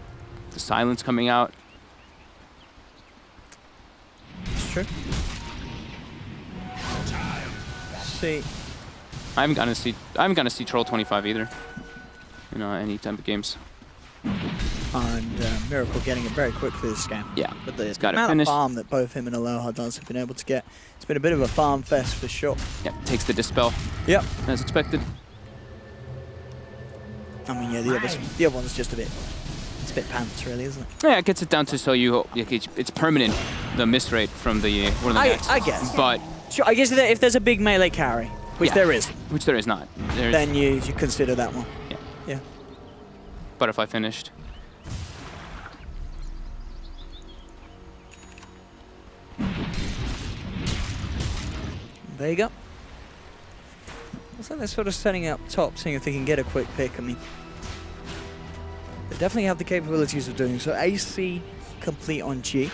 Silence coming out. That's true. Let's see. I haven't gotten to see Troll 25 either. You know, any type of games. And Miracle getting it very quickly this game. Yeah, but the got amount it of farm that both him and Aloha Dance have been able to get, it's been a bit of a farm fest for sure. Yeah, takes the Dispel. Yep. As expected. I mean, yeah, the other one's just a bit pants, really, isn't it? Yeah, it gets it down to so it's permanent, the miss rate from the I guess. But sure, I guess if there's a big melee carry, which there is. Which there is not. Then you consider that one. Yeah. Yeah. Butterfly finished. Vega. Looks like they're sort of setting up top, seeing if they can get a quick pick. I mean, they definitely have the capabilities of doing so. AC complete on G.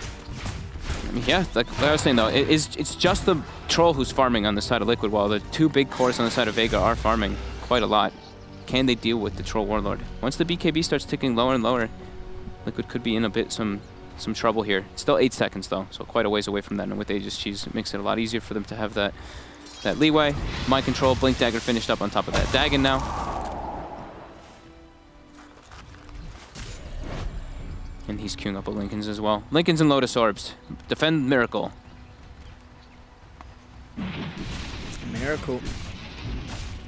I mean, yeah, like I was saying though, it's just the Troll who's farming on the side of Liquid, while the two big cores on the side of Vega are farming quite a lot. Can they deal with the Troll Warlord? Once the BKB starts ticking lower and lower, Liquid could be in a bit some trouble here. It's still 8 seconds though, so quite a ways away from that. And with Aegis Cheese, it makes it a lot easier for them to have that leeway. Mind Control, Blink Dagger finished up on top of that Dagon now. And he's queuing up a Linken's as well. Linken's and Lotus Orbs. Defend Miracle. Miracle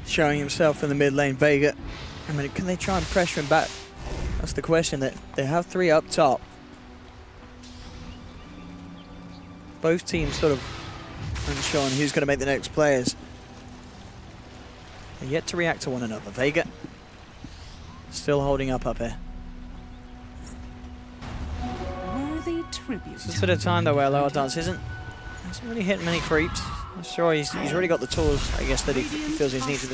showing himself in the mid lane. Vega, I mean, can they try and pressure him back? That's the question. That they have 3 up top. Both teams sort of unsure on who's going to make the next players. They're yet to react to one another. Vega still holding up here. This is a bit of time though where Lower Dance hasn't really hit many creeps. I'm sure he's already got the tools, I guess, that he feels he needs.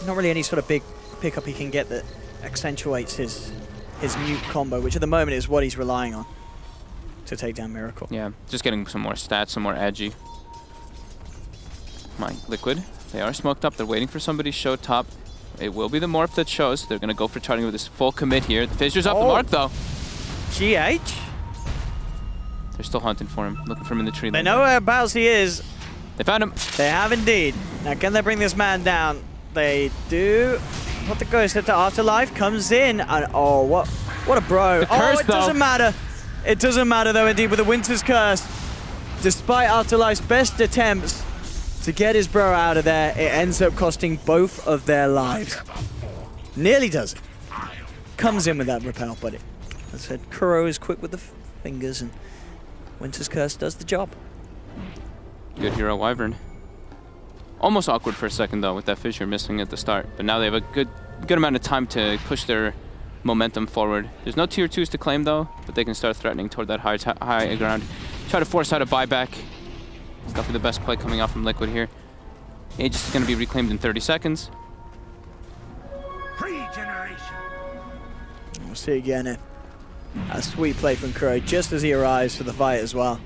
Not really any sort of big pickup he can get that accentuates his mute combo, which at the moment is what he's relying on to take down Miracle. Yeah, just getting some more stats, some more edgy. My Liquid, they are smoked up. They're waiting for somebody to show top. It will be the Morph that shows. They're going to go for charging with this full commit here. The Fissure's up the mark though. GH? They're still hunting for him, looking for him in the tree. They know whereabouts he is. They found him. They have indeed. Now, can they bring this man down? They do. What the ghost at the Afterlife comes in, and oh, what a bro. The curse, it doesn't matter. It doesn't matter though, indeed, with the Winter's Curse. Despite Afterlife's best attempts to get his bro out of there, it ends up costing both of their lives. Nearly does it. Comes in with that repel, but as I said, Kuro is quick with the fingers, and Winter's Curse does the job. Good hero Wyvern. Almost awkward for a second though, with that Fissure missing at the start. But now they have a good amount of time to push their momentum forward. There's no tier 2s to claim though, but they can start threatening toward that high ground. Try to force out a buyback. It's definitely the best play coming out from Liquid here. Aegis is going to be reclaimed in 30 seconds. We'll see again. A sweet play from Kuro just as he arrives for the fight as well.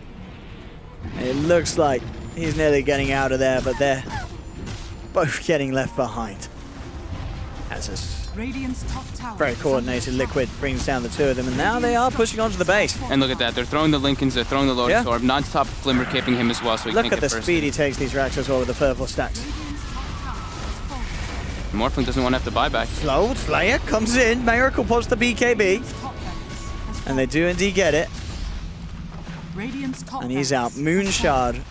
It looks like he's nearly getting out of there, but they're both getting left behind. As a very coordinated Liquid brings down the two of them, and now they are pushing onto the base. And look at that, they're throwing the Lincolns, they're throwing the Lotus Orb, non-stop Glimmer caping him as well, so he look can't at get the first. speed he takes these racks as well with the purple stacks. Morphling doesn't want to have to buy back. Slow Slayer comes in, Miracle pops the BKB, and they do indeed get it. And he's out. Moonshard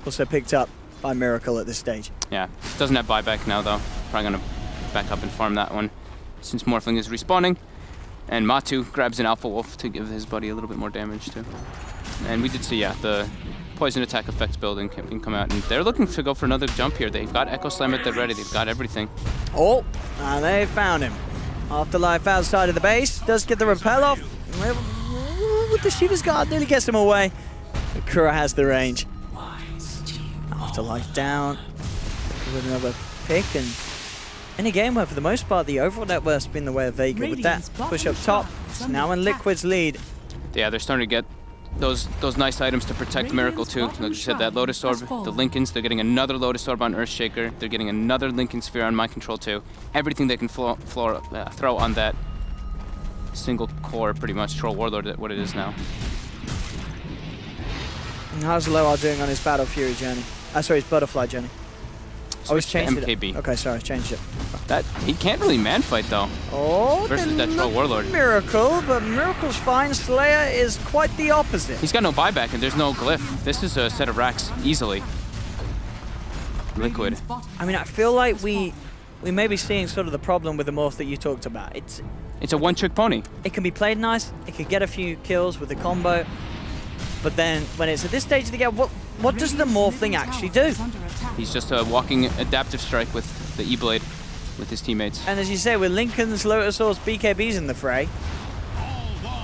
also picked up by Miracle at this stage. Yeah, doesn't have buyback now though. Probably gonna back up and farm that one since Morphling is respawning. And Matu grabs an Alpha Wolf to give his buddy a little bit more damage too. And we did see, yeah, the poison attack effects building can come out, and they're looking to go for another jump here. They've got Echo Slam at the ready, they've got everything. Oh, and they found him. Afterlife outside of the base, does get the repel off. With the Shiva's Guard, nearly gets him away. But Kura has the range. Afterlife down with another pick, and in a game where for the most part the overall net worth's been the way of Vega. With that push up top, it's now in Liquid's lead. Yeah, they're starting to get those nice items to protect Miracle too. Like you said, that Lotus Orb, the Lincolns, they're getting another Lotus Orb on Earthshaker. They're getting another Lincoln Sphere on Mind Control too. Everything they can throw on that single core, pretty much, Troll Warlord, what it is now. And how's Loa doing on his Battle Fury journey? Sorry, his Butterfly journey. Oh, he's changed MKB. it. Okay, sorry, changed it. That he can't really man fight though. Oh, versus that Troll Warlord. Miracle, but Miracle's fine. Slayer is quite the opposite. He's got no buyback and there's no glyph. This is a set of racks easily. Liquid. I mean, I feel like we may be seeing sort of the problem with the morph that you talked about. It's a one-trick pony. It can be played nice. It can get a few kills with the combo, but then when it's at this stage of the game, what does the morphling actually do? He's just a walking adaptive strike with the E-Blade with his teammates. And as you say, with Lincoln's, Lotus Orbs, BKBs in the fray,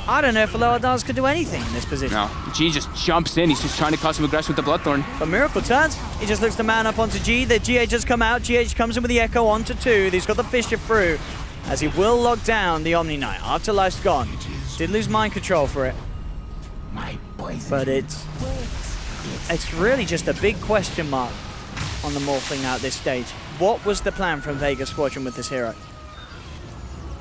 I don't know if Aloha Dance could do anything in this position. No, G just jumps in. He's just trying to cause some aggression with the Bloodthorn. But Miracle turns. He just looks to man up onto G. The GH has come out. GH comes in with the Echo onto 2. He's got the Fisher through, as he will lock down the Omni Knight. Afterlife's gone. Did lose mind control for it. But it's really just a big question mark on the morphling now at this stage. What was the plan from Vega Squadron with this hero?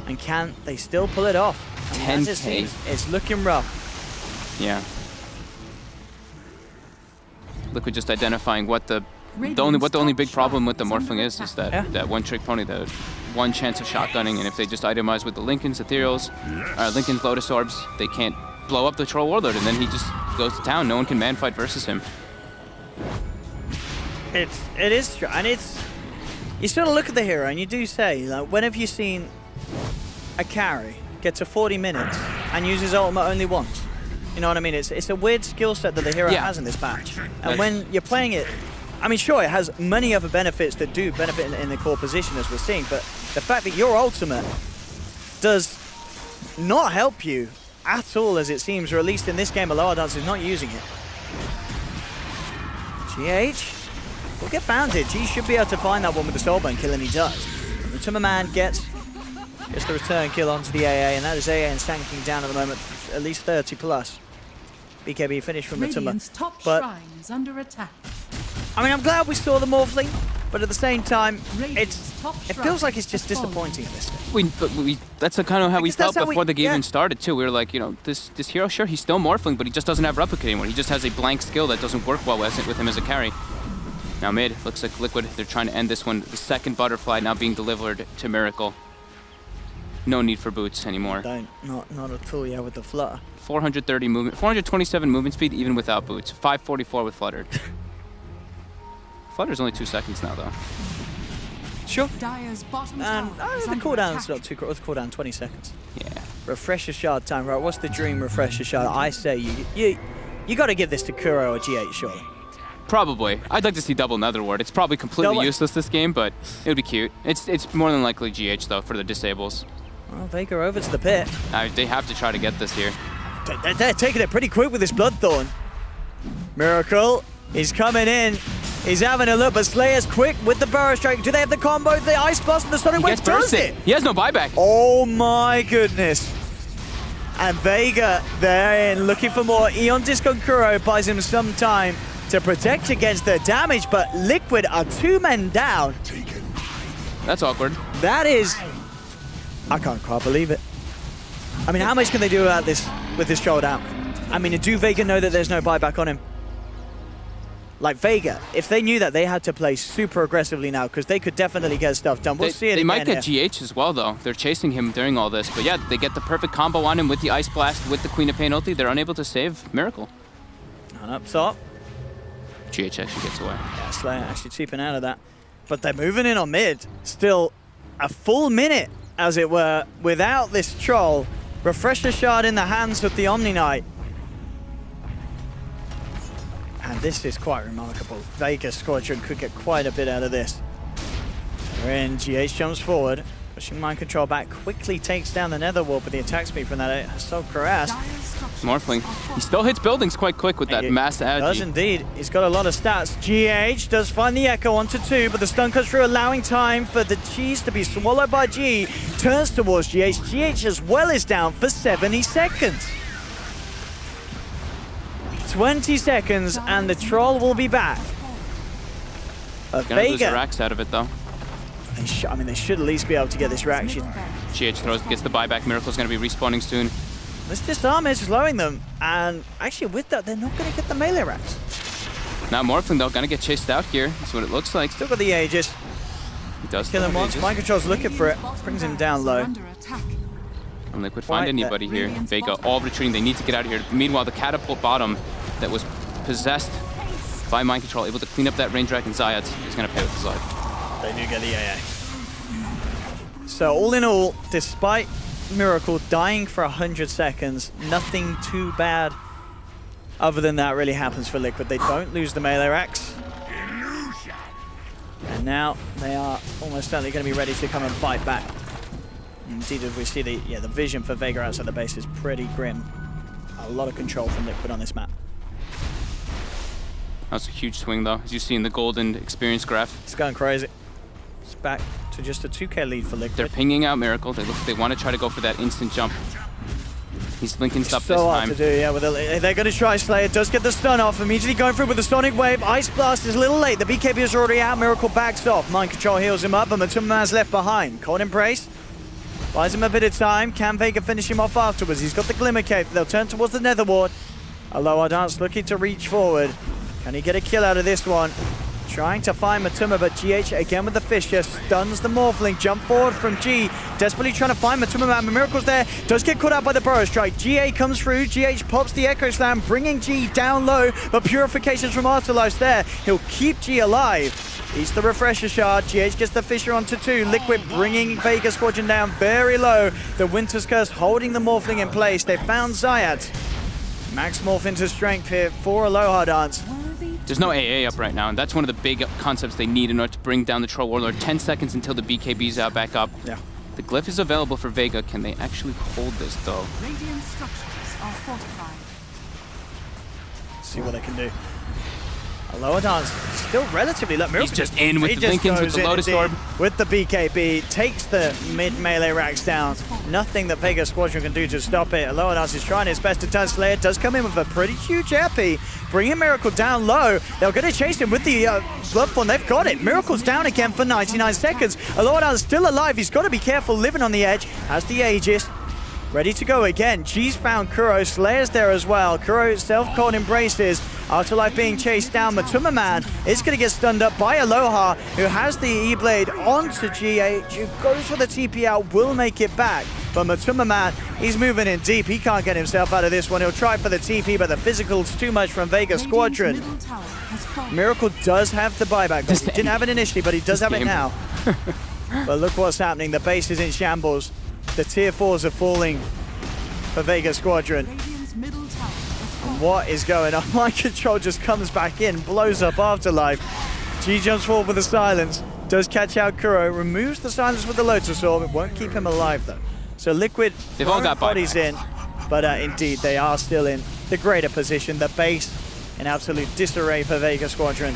And can they still pull it off? I mean, 10K. It's looking rough. Yeah. Liquid just identifying what the only big problem with the morphling is that that one-trick pony, the one chance of shotgunning, and if they just itemize with the Lincolns, Ethereals, Lincoln's Lotus Orbs, they can't blow up the Troll Warlord, and then he just goes to town. No one can man fight versus him. It is true, and you sort of look at the hero and you do say, like, when have you seen a carry get to 40 minutes and use his ultimate only once? You know what I mean? It's a weird skill set that the hero has in this patch. And when you're playing it, I mean, sure, it has many other benefits that do benefit in the core position as we're seeing, but the fact that your ultimate does not help you at all, as it seems, or at least in this game, Aloha Dance is not using it. GH will get founded. G should be able to find that one with the Soulbone kill, and he does. And the Tumor Man gets the return kill onto the AA, and that is AA and Stanking down at the moment, at least 30 plus. BKB finished from the Tumor. But is under attack. I mean, I'm glad we saw the morphling, but at the same time, it feels like it's just disappointing at this stage. That's kind of how we felt before the game even started too. We were like, you know, this hero, sure, he's still morphling, but he just doesn't have replicate anymore. He just has a blank skill that doesn't work well with him as a carry. Now mid, looks like Liquid, they're trying to end this one. The second butterfly now being delivered to Miracle. No need for boots anymore. Not at all, yeah, with the flutter. 430 movement, 427 movement speed even without boots. 544 with fluttered. Flutter's only 2 seconds now though. Sure. Dyer's bottom And the cooldown's not too cool. Cooldown 20 seconds. Yeah. Refresher shard time, right? What's the dream refresher shard? I say you got to give this to Kuro or GH, surely. Probably. I'd like to see double Netherward. It's probably completely useless this game, but it would be cute. It's more than likely GH though for the disables. Well, Vega over to the pit. They have to try to get this here. They're taking it pretty quick with this Bloodthorn. Miracle, he's coming in. He's having a look, but Slayer's quick with the Burrow Strike. Do they have the combo? The Ice Blast and the Sonic Wave does it. He has no buyback. Oh my goodness. And Vega there in looking for more. Eon Disc on Kuro buys him some time to protect against the damage, but Liquid are 2 men down. That's awkward. That is... I can't quite believe it. I mean, how much can they do about this with this troll down? I mean, do Vega know that there's no buyback on him? Like Vega, if they knew that, they had to play super aggressively now because they could definitely get stuff done. We'll see it again. They might get GH as well, though. They're chasing him during all this. But yeah, they get the perfect combo on him with the Ice Blast, with the Queen of Pain ulti. They're unable to save Miracle. And up top. GH actually gets away. Yeah, Slayer actually cheaping out of that. But they're moving in on mid. Still a full minute, as it were, without this troll. Refresher Shard in the hands of the Omni Knight. And this is quite remarkable. Vega Squadron could get quite a bit out of this. They're in, GH jumps forward, pushing mind control back, quickly takes down the Nether Wall, but the attack speed from that is so harassed. Morphling. He still hits buildings quite quick with that mass agi. Does indeed. He's got a lot of stats. GH does find the Echo onto 2, but the stun cuts through, allowing time for the cheese to be swallowed by G. Turns towards GH. GH as well is down for 70 seconds. 20 seconds and the troll will be back. Gonna lose the racks out of it though. I mean, they should at least be able to get this reaction. GH throws, gets the buyback. Miracle's gonna be respawning soon. This disarm is slowing them, and actually with that, they're not gonna get the melee racks. Now Morphling though, gonna get chased out here. That's what it looks like. Still got the Aegis. He does kill him once. Mind control's looking for it. Brings him down low. And Liquid find anybody here. Vega all retreating. They need to get out of here. Meanwhile, the catapult bottom that was possessed by mind control, able to clean up that range dragon Zayat, is going to pay with his life. They do get the AA. So all in all, despite Miracle dying for 100 seconds, nothing too bad other than that really happens for Liquid. They don't lose the melee racks. And now they are almost certainly going to be ready to come and fight back. Indeed, as we see the vision for Vega outside the base is pretty grim. A lot of control from Liquid on this map. That's a huge swing though, as you see in the golden experience graph. It's going crazy. It's back to just a 2k lead for Liquid. They're pinging out Miracle. They want to try to go for that instant jump. He's linking stuff this time. So hard to do, yeah. They're going to try Slayer. Does get the stun off. Immediately going through with the Sonic Wave. Ice Blast is a little late. The BKB is already out. Miracle backs off. Mind control heals him up, but Matuma Man's left behind. Cold Embrace buys him a bit of time. Can Vega finish him off afterwards? He's got the Glimmer Cape. They'll turn towards the Nether Ward. Aloha Dance looking to reach forward. Can he get a kill out of this one? Trying to find Matuma, but GH again with the Fissure. Stuns the Morphling. Jump forward from G. Desperately trying to find Matuma Man. Miracle's there. Does get caught out by the Burrow Strike. GA comes through. GH pops the Echo Slam, bringing G down low, but Purifications from Artelice there. He'll keep G alive. Eats the Refresher Shard. GH gets the Fissure onto 2. Liquid bringing Vega Squadron down very low. The Winter's Curse holding the Morphling in place. They found Zayat. Max Morph into strength here for Aloha Dance. There's no AA up right now, and that's one of the big concepts they need in order to bring down the Troll Warlord. 10 seconds until the BKB's out back up. Yeah. The Glyph is available for Vega. Can they actually hold this, though? Radiant structures are fortified. See what they can do. Aloha Dance still relatively low. He's just in with the Lincolns, with the Lotus Orb. With the BKB, takes the mid-melee racks down. Nothing that Vega Squadron can do to stop it. Aloha Dance is trying his best to turn Slayer. Does come in with a pretty huge AP. Bringing Miracle down low. They're going to chase him with the Bloodborne. They've got it. Miracle's down again for 99 seconds. Aloha Dance still alive. He's got to be careful, living on the edge. Has the Aegis. Ready to go again. G's found Kuro. Slayer's there as well. Kuro itself cold embraces. Afterlife being chased down. Matuma Man is going to get stunned up by Aloha, who has the E-Blade onto GH, who goes for the TP out, will make it back. But Matuma Man, he's moving in deep. He can't get himself out of this one. He'll try for the TP, but the physical's too much from Vega Squadron. Miracle does have the buyback. He didn't have it initially, but he does have it now. But look what's happening. The base is in shambles. The tier 4s are falling for Vega Squadron. And what is going on? Mind control just comes back in, blows up Afterlife. G jumps forward with the silence, does catch out Kuro, removes the silence with the Lotus Orb. It won't keep him alive though. So Liquid They've all got bodies in, buybacks. but indeed they are still in the greater position. The base in absolute disarray for Vega Squadron.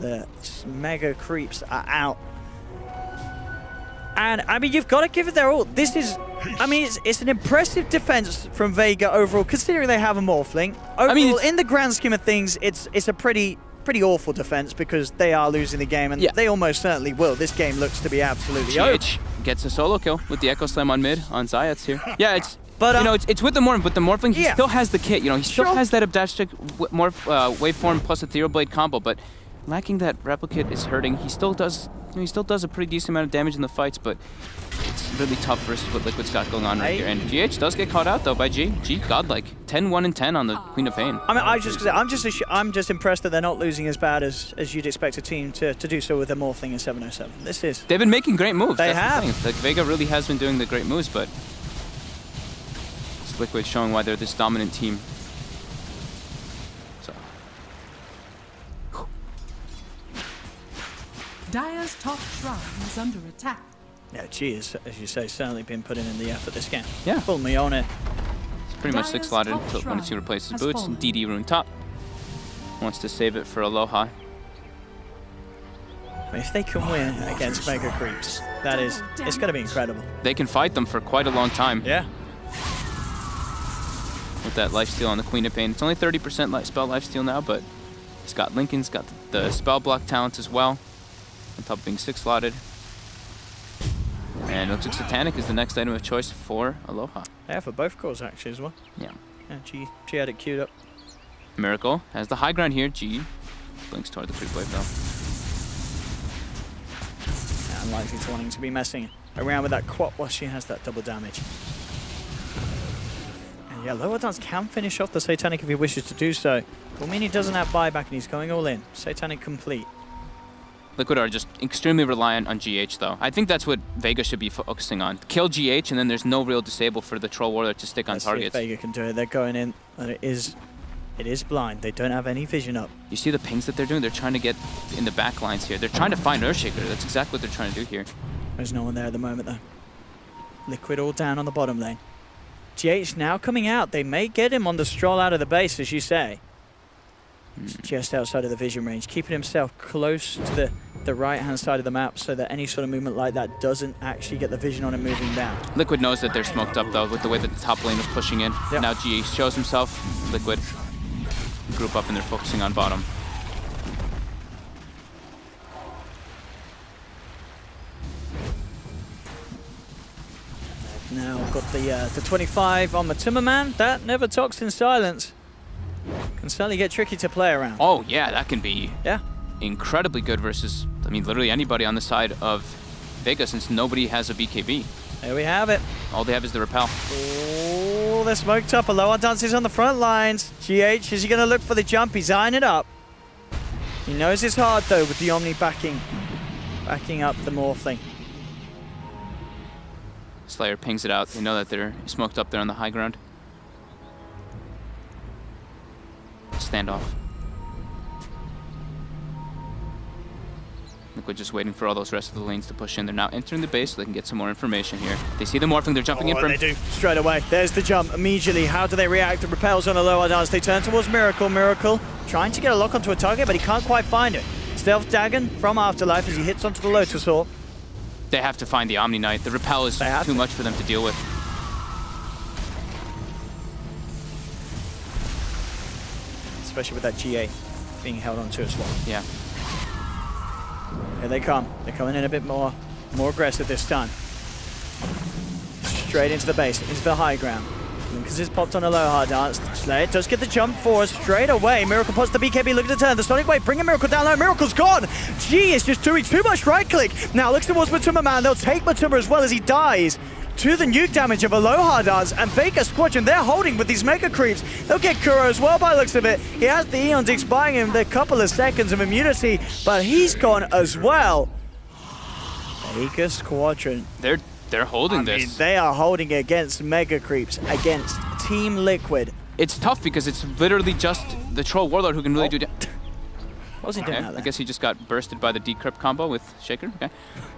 The mega creeps are out. And, I mean, you've got to give it their all. This is, I mean, it's an impressive defense from Vega overall, considering they have a Morphling. Overall, I mean, in the grand scheme of things, it's a pretty awful defense because they are losing the game, and they almost certainly will. This game looks to be absolutely over. GH gets a solo kill with the Echo Slam on mid on Zayats here. Yeah, it's... But, you know, it's with the Morphling, but the Morphling, he yeah. still has the kit, you know, he still has that Abdashtic waveform plus a Ethereal Blade combo, but lacking that replicate is hurting. He still does a pretty decent amount of damage in the fights, but it's really tough versus what Liquid's got going on right here. And GH does get caught out though by G. G godlike. 10-1 and 10 on the Queen of Pain. I mean, I'm just impressed that they're not losing as bad as you'd expect a team to do so with a Morphling in 707. This is... They've been making great moves. They That's have. The thing. Like, Vega really has been doing the great moves, but it's Liquid showing why they're this dominant team. So. Dire's top shrine is under attack. Yeah, G is, as you say, certainly been putting in the effort this game. Yeah. Full me on it. It's pretty much 6 slotted until when he replaces boots. And DD rune top. Wants to save it for Aloha. If they can win against Mega Creeps, that is, it's going to be incredible. They can fight them for quite a long time. Yeah. With that lifesteal on the Queen of Pain. It's only 30% spell lifesteal now, but it's got Lincoln's got the spell block talent as well. On top of being 6 slotted. And it looks like Satanic is the next item of choice for Aloha. Yeah, for both cores actually as well. Yeah. Yeah, G had it queued up. Miracle has the high ground here. G blinks toward the creep wave though. Yeah, unlikely to wanting to be messing around with that quad while she has that double damage. And yeah, Lower Dance can finish off the Satanic if he wishes to do so. But mean he doesn't have buyback and he's going all in. Satanic complete. Liquid are just extremely reliant on GH though. I think that's what Vega should be focusing on. Kill GH and then there's no real disable for the Troll Warlord to stick on targets. Vega can do it. They're going in and it is blind. They don't have any vision up. You see the pings that they're doing? They're trying to get in the back lines here. They're trying to find Earthshaker. That's exactly what they're trying to do here. There's no one there at the moment though. Liquid all down on the bottom lane. GH now coming out. They may get him on the stroll out of the base, as you say. Just outside of the vision range, keeping himself close to the right-hand side of the map so that any sort of movement like that doesn't actually get the vision on him moving down. Liquid knows that they're smoked up though with the way that the top lane was pushing in. Yep. Now GH shows himself. Liquid group up and they're focusing on bottom. Now got the 25 on the Timmerman. That never talks in silence. Can certainly get tricky to play around. Oh yeah, that can be Yeah. incredibly good versus, I mean, literally anybody on the side of Vega since nobody has a BKB. There we have it. All they have is the repel. Oh, they're smoked up. Aloha dances on the front lines. GH, is he going to look for the jump? He's eyeing it up. He knows it's hard, though, with the Omni backing up the Morphling. Slayer pings it out. They know that they're smoked up there on the high ground. Standoff. Liquid just waiting for all those rest of the lanes to push in. They're now entering the base so they can get some more information here. They see the Morphling, they're jumping in for him. They do, straight away. There's the jump immediately. How do they react? The repels on Aloha Dance. They turn towards Miracle. Miracle trying to get a lock onto a target, but he can't quite find it. Stealth Dagon from Afterlife as he hits onto the Lotus Orb. They have to find the Omni Knight. The repel is too much for them to deal with. Especially with that GA being held onto as well. Yeah. Here they come. They're coming in a bit more aggressive this time. Straight into the base, into the high ground. Because it's popped on Aloha Dance. Slayer does get the jump forward straight away. Miracle puts the BKB looking to turn. The Sonic Wave bringing Miracle down low. Miracle's gone. G is just doing too much right click. Now looks towards Matuma Man. They'll take Matuma as well as he dies to the nuke damage of Aloha Dance. And Vega Squadron, they're holding with these mega creeps. They'll get Kuro as well by the looks of it. He has the Eon Dix buying him the couple of seconds of immunity, but he's gone as well. Vega Squadron. They're holding this. I mean, they are holding against mega creeps, against Team Liquid. It's tough because it's literally just the Troll Warlord who can really do damage. What was he doing out there? I guess he just got bursted by the decrypt combo with Shaker. Okay.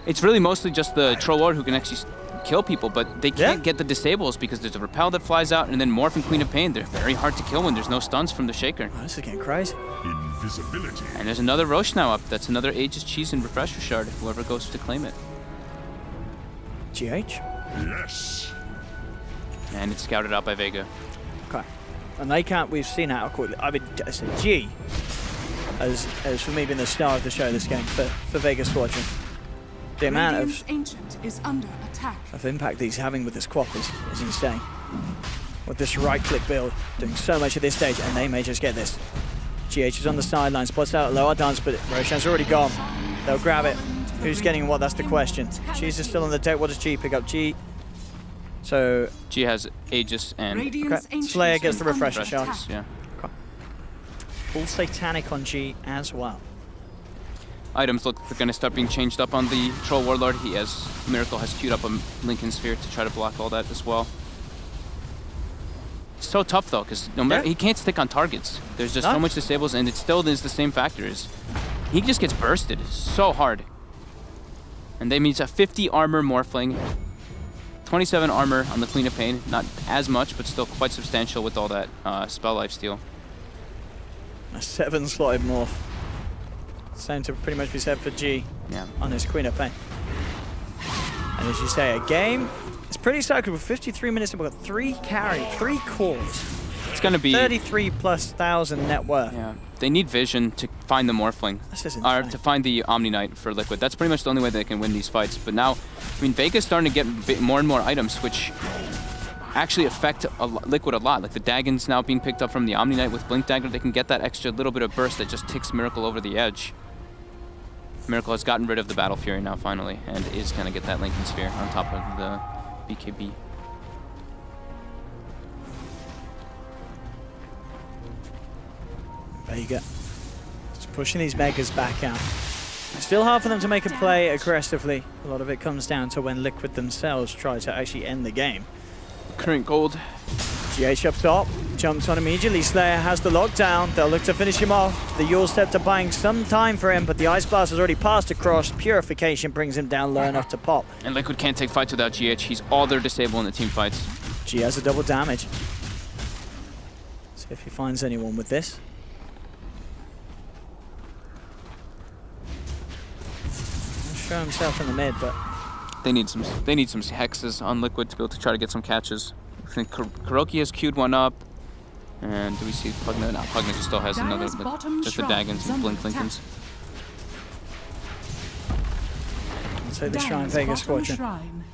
It's really mostly just the Troll Warlord who can actually kill people, but they can't get the disables because there's a repel that flies out, and then Morph and Queen of Pain. They're very hard to kill when there's no stuns from the Shaker. Oh, this is getting crazy. Invisibility. And there's another Roche now up. That's another Aegis Cheese and Refresher Shard, whoever goes to claim it. GH. Yes. And it's scouted out by Vega. Okay. And they can't, we've seen how quickly, I mean, I said G as for me being the star of the show this game for Vega Squadron. The amount Radiant's Ancient is under attack. of impact that he's having with this Quap is insane. With this right-click build, doing so much at this stage, and they may just get this. GH is on the sideline, spots out lower dance, but Roshan's already gone. They'll grab it. Who's getting what? That's the question. Cheese is still on the deck. What does G pick up? G. So G has Aegis and okay. Slayer gets the refresher shot. Yeah. Okay. Full Satanic on G as well. Items look they're gonna start being changed up on the Troll Warlord. Miracle has queued up a Lincoln Sphere to try to block all that as well. It's so tough though, because no matter he can't stick on targets. There's just so much disables, and it still is the same factors. He just gets bursted so hard. And they meet a 50 armor Morphling, 27 armor on the Queen of Pain. Not as much, but still quite substantial with all that spell lifesteal. A 7-slotted Morph. Same to pretty much be said for G on his Queen of Pain. And as you say, a game, it's pretty cycled with 53 minutes. We've got 3 cores. It's going to be 33,000+ net worth. Yeah, they need vision to find the Morphling, or to find the Omni Knight for Liquid. That's pretty much the only way they can win these fights. But now, I mean, Vega's starting to get more and more items, which actually affect Liquid a lot. Like the Dagon's now being picked up from the Omni Knight with Blink Dagger. They can get that extra little bit of burst that just ticks Miracle over the edge. Miracle has gotten rid of the Battle Fury now finally, and is going to get that Lincoln Sphere on top of the BKB. Vega just pushing these Megas back out. Still hard for them to make a play aggressively. A lot of it comes down to when Liquid themselves try to actually end the game. Current gold. GH up top, jumps on immediately. Slayer has the lockdown. They'll look to finish him off. The Yule Scepter buying some time for him, but the Ice Blast has already passed across. Purification brings him down low enough to pop. And Liquid can't take fights without GH. He's all their disable in the team fights. G has a double damage. See if he finds anyone with this. Show himself in the mid, but they need some hexes on Liquid to be able to try to get some catches. I think Kuroki has queued one up, and do we see Pugna? No, Pugna just still has another, just the Dagons and Blink Lincolns. I'd say the Shrine Vega Squadron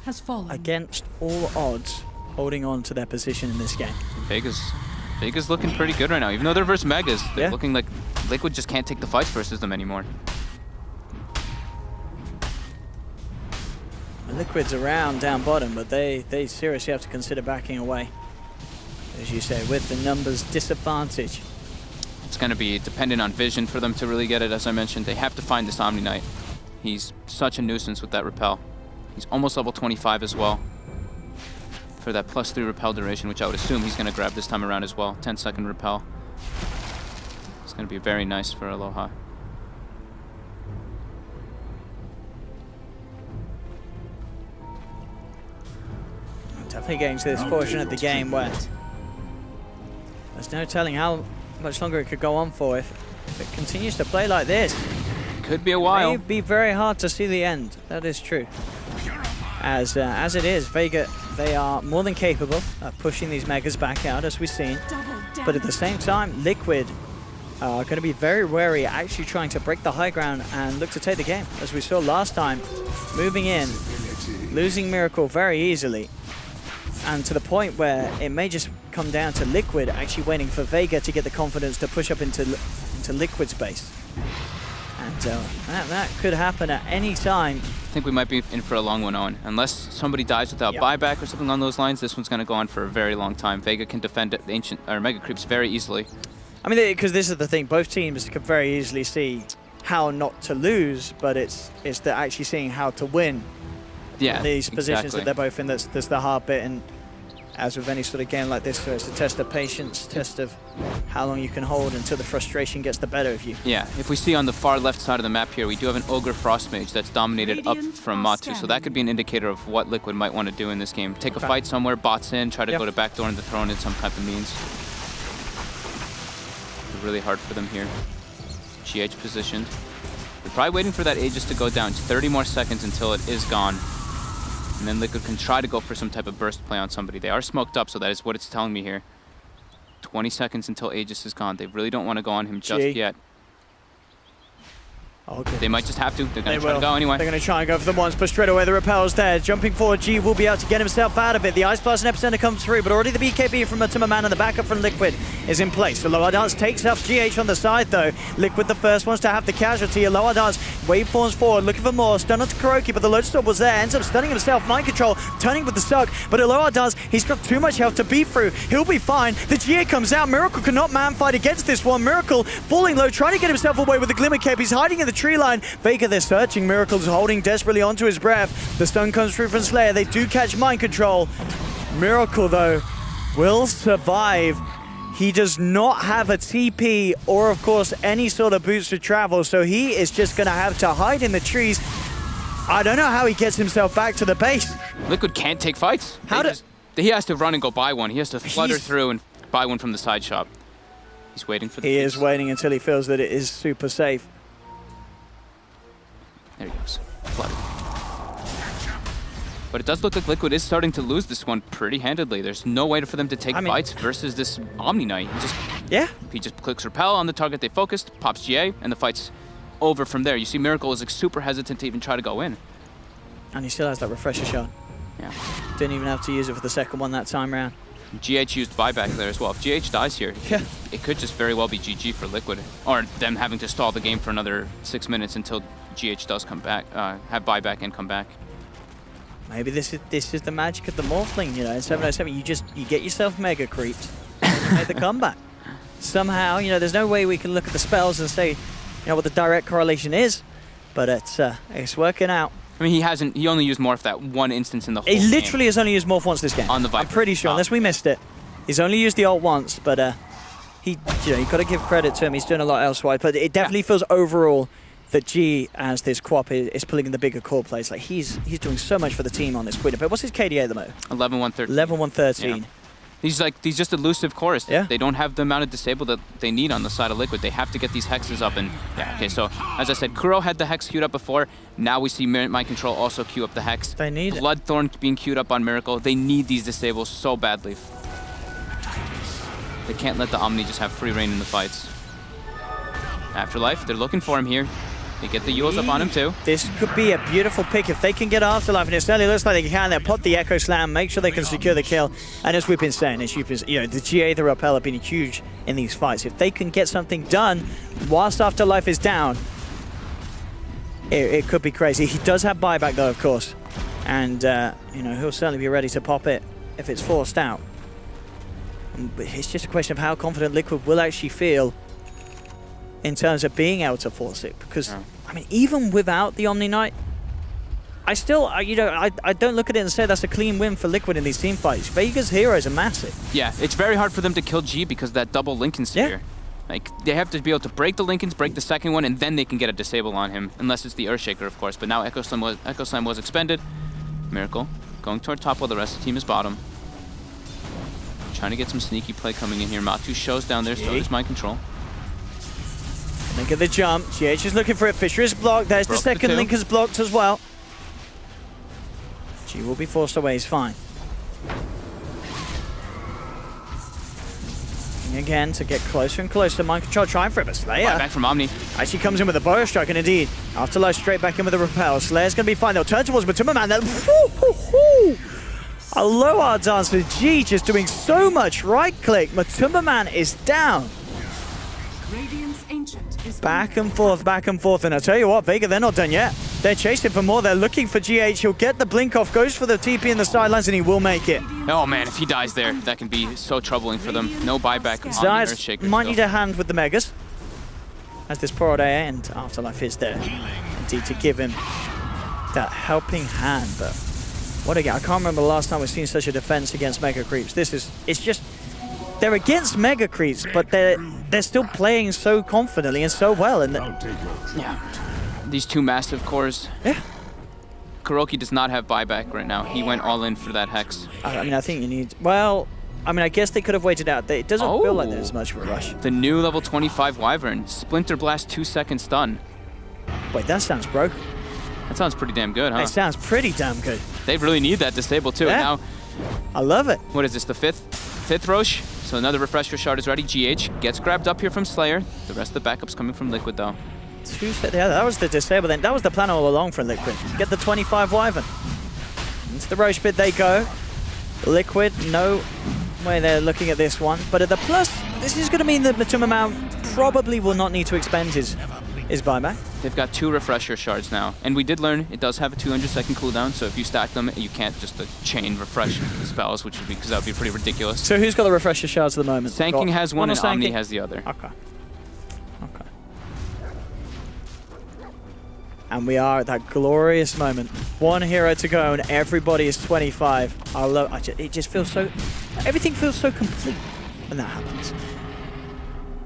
against all odds, holding on to their position in this game. Vega's looking pretty good right now, even though they're versus Megas. They're looking like Liquid just can't take the fights versus them anymore. Liquid's around down bottom, but they seriously have to consider backing away, as you say, with the numbers disadvantage. It's going to be dependent on vision for them to really get it. As I mentioned, they have to find this Omni Knight. He's such a nuisance with that repel. He's almost level 25 as well for that +3 repel duration, which I would assume he's going to grab this time around as well. 10-second repel. It's going to be very nice for Aloha. Definitely getting to this portion of the game where there's no telling how much longer it could go on for if it continues to play like this. Could be a while. It may be very hard to see the end. That is true. As it is, Vega, they are more than capable of pushing these Megas back out, as we've seen. But at the same time, Liquid are going to be very wary, actually trying to break the high ground and look to take the game. As we saw last time, moving in, losing Miracle very easily. And to the point where it may just come down to Liquid actually waiting for Vega to get the confidence to push up into Liquid's base. And that could happen at any time. I think we might be in for a long one, Owen. Unless somebody dies without buyback or something along those lines, this one's going to go on for a very long time. Vega can defend the ancient or Mega Creeps very easily. I mean, because this is the thing, both teams could very easily see how not to lose, but it's actually seeing how to win. Yeah, these positions that they're both in, that's the hard bit. And as with any sort of game like this, so it's a test of patience, test of how long you can hold until the frustration gets the better of you. Yeah, if we see on the far left side of the map here, we do have an Ogre Frost Mage that's dominated up from Matu, so that could be an indicator of what Liquid might want to do in this game. Take a fight somewhere, bots in, try to go to backdoor into throwing in some type of means. Really hard for them here. GH positioned. They're probably waiting for that Aegis to go down. It's 30 more seconds until it is gone. And then Liquid can try to go for some type of burst play on somebody. They are smoked up, so that is what it's telling me here. 20 seconds until Aegis is gone. They really don't want to go on him just yet. Okay. They might just have to. They're going to try to go anyway. They're going to try and go for the ones, but straight away the repel's there. Jumping forward, G will be able to get himself out of it. The Ice Blast and Epicenter comes through, but already the BKB from Matumbaman and the backup from Liquid is in place. So Lower Dance takes off GH on the side, though. Liquid the first ones to have the casualty. Lower Dance waveforms forward, looking for more. Stun onto Kuroki, but the load stop was there. Ends up stunning himself. Mind control, turning with the suck, but Lower Dance, he's got too much health to beat through. He'll be fine. The GA comes out. Miracle cannot man fight against this one. Miracle falling low, trying to get himself away with the Glimmer Cape. He's hiding in the tree line. Vega, they're searching. Miracle's holding desperately onto his breath. The stun comes through from Slayer. They do catch mind control. Miracle, though, will survive. He does not have a TP or, of course, any sort of boots to travel, so he is just going to have to hide in the trees. I don't know how he gets himself back to the base. Liquid can't take fights. He has to run and go buy one. He has to flutter through and buy one from the side shop. He's waiting for the He is waiting until he feels that it is super safe. There he goes. Flooded. But it does look like Liquid is starting to lose this one pretty handedly. There's no way for them to take fights versus this Omni Knight. He just clicks repel on the target they focused, pops GA, and the fight's over from there. You see Miracle is like super hesitant to even try to go in. And he still has that refresher shot. Yeah. Didn't even have to use it for the second one that time round. GH used buyback there as well. If GH dies here, it could just very well be GG for Liquid. Or them having to stall the game for another 6 minutes until GH does come back, have buyback and come back. Maybe this is the magic of the Morphling, you know. In 707, you get yourself mega creeped, and you make the comeback. Somehow, you know, there's no way we can look at the spells and say, you know, what the direct correlation is, but it's working out. I mean, he only used Morph that one instance in the whole game. He literally has only used Morph once this game. On the Viper. I'm pretty sure, unless we missed it. He's only used the ult once, but you got to give credit to him. He's doing a lot elsewise, but it definitely feels overall that G, as this Quap, is pulling in the bigger core plays. Like, he's doing so much for the team on this Quid. But what's his KDA at the moment? 11-113. 11-113. Yeah. He's just elusive chorus. Yeah. They don't have the amount of disable that they need on the side of Liquid. They have to get these hexes up and okay, so as I said, Kuro had the hex queued up before. Now we see Mind Control also queue up the hex. They need Bloodthorn being queued up on Miracle. They need these disables so badly. They can't let the Omni just have free reign in the fights. Afterlife, they're looking for him here. They get the Yules up on him too. This could be a beautiful pick if they can get Afterlife, and it certainly looks like they can. They'll pop the Echo Slam, make sure they can secure the kill. And as we've been saying, you know, the GA, the Rappel have been huge in these fights. If they can get something done whilst Afterlife is down, it could be crazy. He does have buyback though, of course, and you know, he'll certainly be ready to pop it if it's forced out. But it's just a question of how confident Liquid will actually feel in terms of being able to force it, because I mean, even without the Omni Knight, I still, you know, I don't look at it and say that's a clean win for Liquid in these team fights. Vega's heroes are massive. Yeah, it's very hard for them to kill G because of that double Lincoln Sphere. Yeah. Like, they have to be able to break the Lincolns, break the second one, and then they can get a disable on him, unless it's the Earthshaker, of course. But now Echo Slam was expended. Miracle going toward top while the rest of the team is bottom. Trying to get some sneaky play coming in here. Matu shows down there, so there's Mind Control. Link at the jump. GH is looking for it. Fisher is blocked. There's the second. Link is blocked as well. G will be forced away. He's fine. And again, to get closer and closer. Mind Control trying for it, but Slayer back from Omni. actually comes in with a Bow Strike, and indeed, Afterlife straight back in with a Repel. Slayer's going to be fine. They'll turn towards Matumbaman. Aloha Dancer. G just doing so much right-click. Matumbaman is down. Radiant's Ancient is Back and forth, and I tell you what, Vega, they're not done yet. They're chasing for more. They're looking for GH. He'll get the blink off, goes for the TP in the sidelines, and he will make it. Oh man, if he dies there, that can be so troubling for them. No buyback on the Earthshaker. Might need a hand with the Megas, as this Pro Day and Afterlife is there. Indeed, to give him that helping hand, but What again? I can't remember the last time we've seen such a defense against Mega Creeps. It's just, they're against Mega Creeps, but they're still playing so confidently and so well. And yeah, these two massive cores. Yeah. Kuroki does not have buyback right now. He went all in for that Hex. I mean, I think you need, well, I mean, I guess they could have waited out. It doesn't feel like there's much of a rush. The new level 25 Wyvern. Splinter Blast 2-second stun. Wait, that sounds broken. That sounds pretty damn good, huh? It sounds pretty damn good. They really need that disable too. Yeah. Now, I love it. what is this, the fifth Roche? So another refresher shard is ready. GH gets grabbed up here from Slayer. The rest of the backup's coming from Liquid though. Yeah, that was the disable then. That was the plan all along for Liquid. Get the 25 Wyvern. Into the Roche pit they go. Liquid, no way they're looking at this one. But at the plus, this is going to mean that Matumamau probably will not need to expend his buyback. They've got 2 refresher shards now. And we did learn it does have a 200-second cooldown, so if you stack them, you can't just chain refresh spells, which would be, because that would be pretty ridiculous. So who's got the refresher shards at the moment? Sanking has one and Omni Sanking? has the other. Okay. Okay. And we are at that glorious moment. One hero to go and everybody is 25. I love it. Just feels so, everything feels so complete when that happens.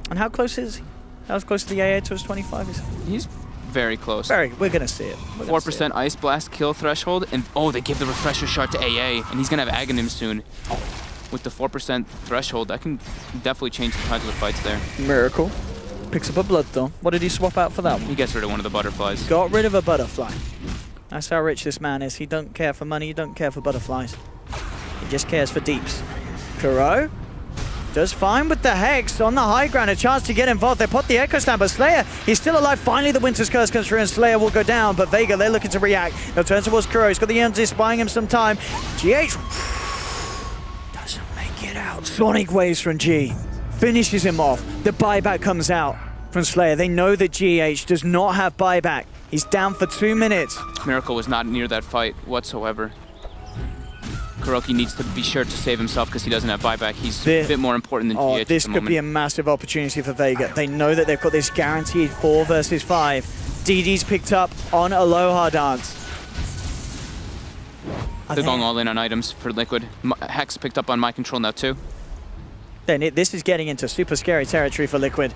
And how close is he? How close to the AA to his 25 is? He's very close. We're going to see it. 4% Ice Blast kill threshold, and they give the refresher shard to AA, and he's going to have Aghanim soon. With the 4% threshold, that can definitely change the tides of the fights there. Miracle. Picks up a Bloodthorn. What did he swap out for that one? He gets rid of one of the butterflies. Got rid of a butterfly. That's how rich this man is. He don't care for money, he don't care for butterflies. He just cares for deeps. Kuro does fine with the Hex on the high ground. A chance to get involved. They put the Echo Slam, but Slayer, he's still alive. Finally, the Winter's Curse comes through and Slayer will go down. But Vega, they're looking to react. They'll turn towards Kuro. He's got the EMZ buying him some time. GH doesn't make it out. Sonic Waves from G finishes him off. The buyback comes out from Slayer. They know that GH does not have buyback. He's down for 2 minutes. Miracle was not near that fight whatsoever. Kuroki needs to be sure to save himself because he doesn't have buyback. He's a bit more important than GH this at the could moment. be a massive opportunity for Vega. They know that they've got this guaranteed 4 versus 5. DD's picked up on Aloha Dance. They're going all in on items for Liquid. Hex picked up on My Control now too. Then this is getting into super scary territory for Liquid.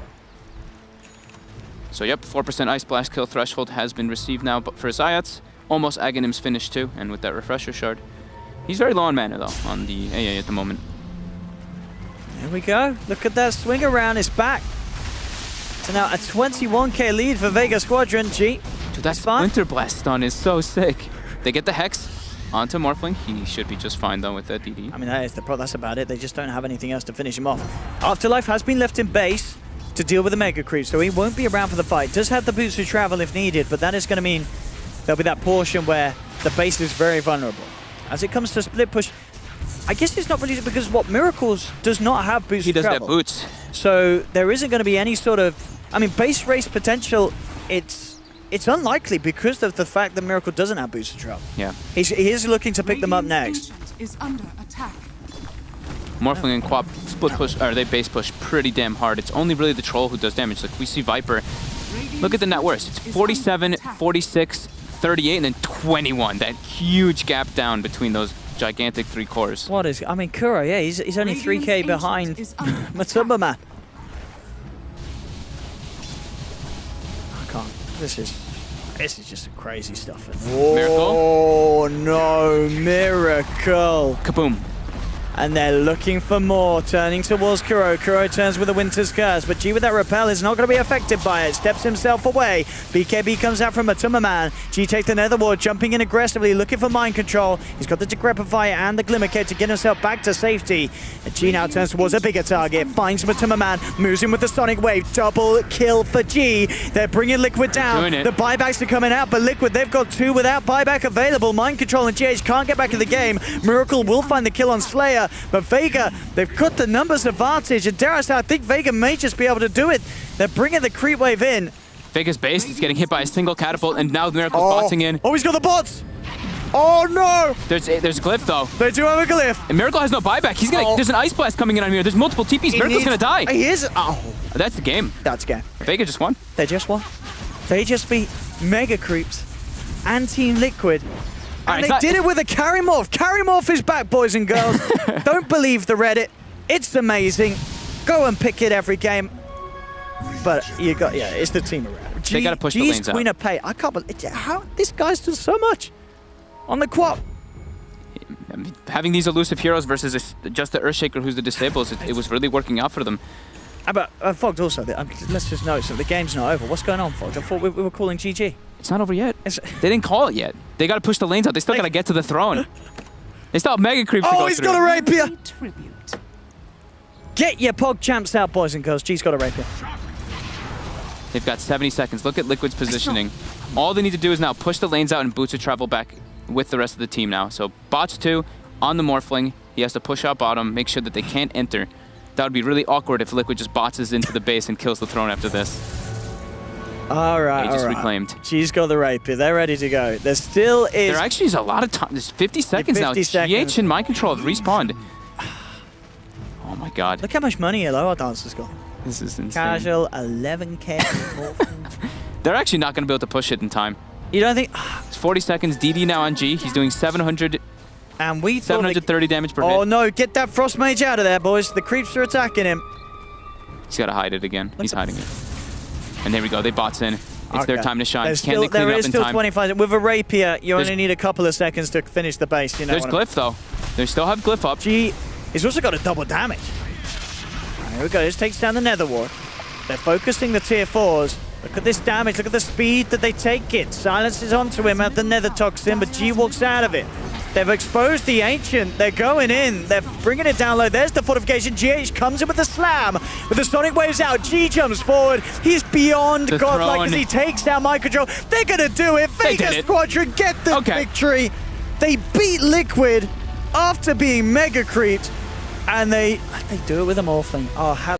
So yep, 4% Ice Blast kill threshold has been received now, but for Zayats, almost Aghanim's finished too, and with that refresher shard. He's very low on mana though, on the AA at the moment. There we go. Look at that swing around. It's back. So now a 21k lead for Vega Squadron. G. Dude, that Splinter Blast stun is so sick. They get the Hex onto Morphling. He should be just fine though with that DD. I mean, that's about it. They just don't have anything else to finish him off. Afterlife has been left in base to deal with the Mega Creep, so he won't be around for the fight. Does have the boots to travel if needed, but that is going to mean there'll be that portion where the base is very vulnerable. As it comes to split push, I guess it's not really because what Miracles does not have boots to travel. He doesn't have boots. So there isn't going to be any sort of, I mean, base race potential, it's unlikely because of the fact that Miracle doesn't have boots to travel. Yeah. He is looking to pick them up next. Is under attack. Morphling and Quap split push, or they base push pretty damn hard. It's only really the Troll who does damage. Like we see Viper. Look at the net worth. It's 47, 46, 38, and then 21. That huge gap down between those gigantic 3 cores. What is, I mean, Kuro, yeah, he's only 3k behind Matumba Man. I can't, this is just some crazy stuff. Miracle? Oh no, Miracle. Kaboom. And they're looking for more, turning towards Kuro. Kuro turns with a Winter's Curse, but G with that repel is not going to be affected by it. Steps himself away. BKB comes out from Matumba Man. G takes the Nether Ward, jumping in aggressively, looking for mind control. He's got the Decrepifier and the Glimmer Kit to get himself back to safety. And G now turns towards a bigger target, finds Matumba Man, moves in with the Sonic Wave. Double kill for G. They're bringing Liquid down. The buybacks are coming out, but Liquid, they've got 2 without buyback available. Mind control and GH can't get back in the game. Miracle will find the kill on Slayer. But Vega, they've got the numbers advantage, and dare I say, I think Vega may just be able to do it. They're bringing the creep wave in. Vega's base is getting hit by a single catapult, and now Miracle's botsing in. Oh, he's got the bots! Oh no! There's a glyph though. They do have a glyph. And Miracle has no buyback. He's gonna. There's an Ice Blast coming in on here. There's multiple TPs. Miracle's gonna die. He is. Oh. That's the game. That's game. Vega just won. They just won. They just beat Mega Creeps and Team Liquid And they did it with a carry morph. Carry morph is back, boys and girls. Don't believe the Reddit. It's amazing. Go and pick it every game. But you got, yeah, it's the team around. They got to push the lanes out. Queen of Pay. I can't believe how this guy's done so much on the quad. I mean, having these elusive heroes versus just the Earthshaker who's the disables, it was really working out for them. But Fogged also, let's just note that the game's not over. What's going on, Fogged? I thought we were calling GG. It's not over yet. They didn't call it yet. They got to push the lanes out. They still got to get to the throne. They still have Mega Creeps to go through. Oh, he's got a rapier! Tribute. Get your Pog champs out, boys and girls. G's got a rapier. They've got 70 seconds. Look at Liquid's positioning. All they need to do is now push the lanes out and Boots will travel back with the rest of the team now. So Bots 2 on the Morphling. He has to push out bottom, make sure that they can't enter. That would be really awkward if Liquid just botses into the base and kills the throne after this. All right, Aegis reclaimed. G's got the rapier. They're ready to go. There still is... There actually is a lot of time. There's 50 seconds 50 now. seconds. GH and Mind Control have respawned. Oh my god. Look how much money Yellow Our Dancer's got. This is insane. Casual, 11k. They're actually not going to be able to push it in time. You don't think... It's 40 seconds. DD now on G. He's doing 730 damage per hit. Oh no, get that Frost Mage out of there, boys. The creeps are attacking him. He's got to hide it again. He's hiding it. And there we go. They bots in. It's their time to shine. There's Can they clean there up is in still time? 25. With a rapier, you only need a couple of seconds to finish the base. You know. There's Glyph though. They still have Glyph up. G, he's also got a double damage. Here we go. This takes down the Nether Ward. They're focusing the tier 4s. Look at this damage. Look at the speed that they take it. Silence is onto him at the Nether Toxin, but G walks out of it. They've exposed the Ancient. They're going in. They're bringing it down low. There's the fortification. GH comes in with the slam. With the Sonic Waves out, G jumps forward. He's beyond godlike as he takes down Mind Control. They're going to do it. Vega Squadron get the victory. They beat Liquid after being mega creeped. And they do it with a Morphling. Oh, how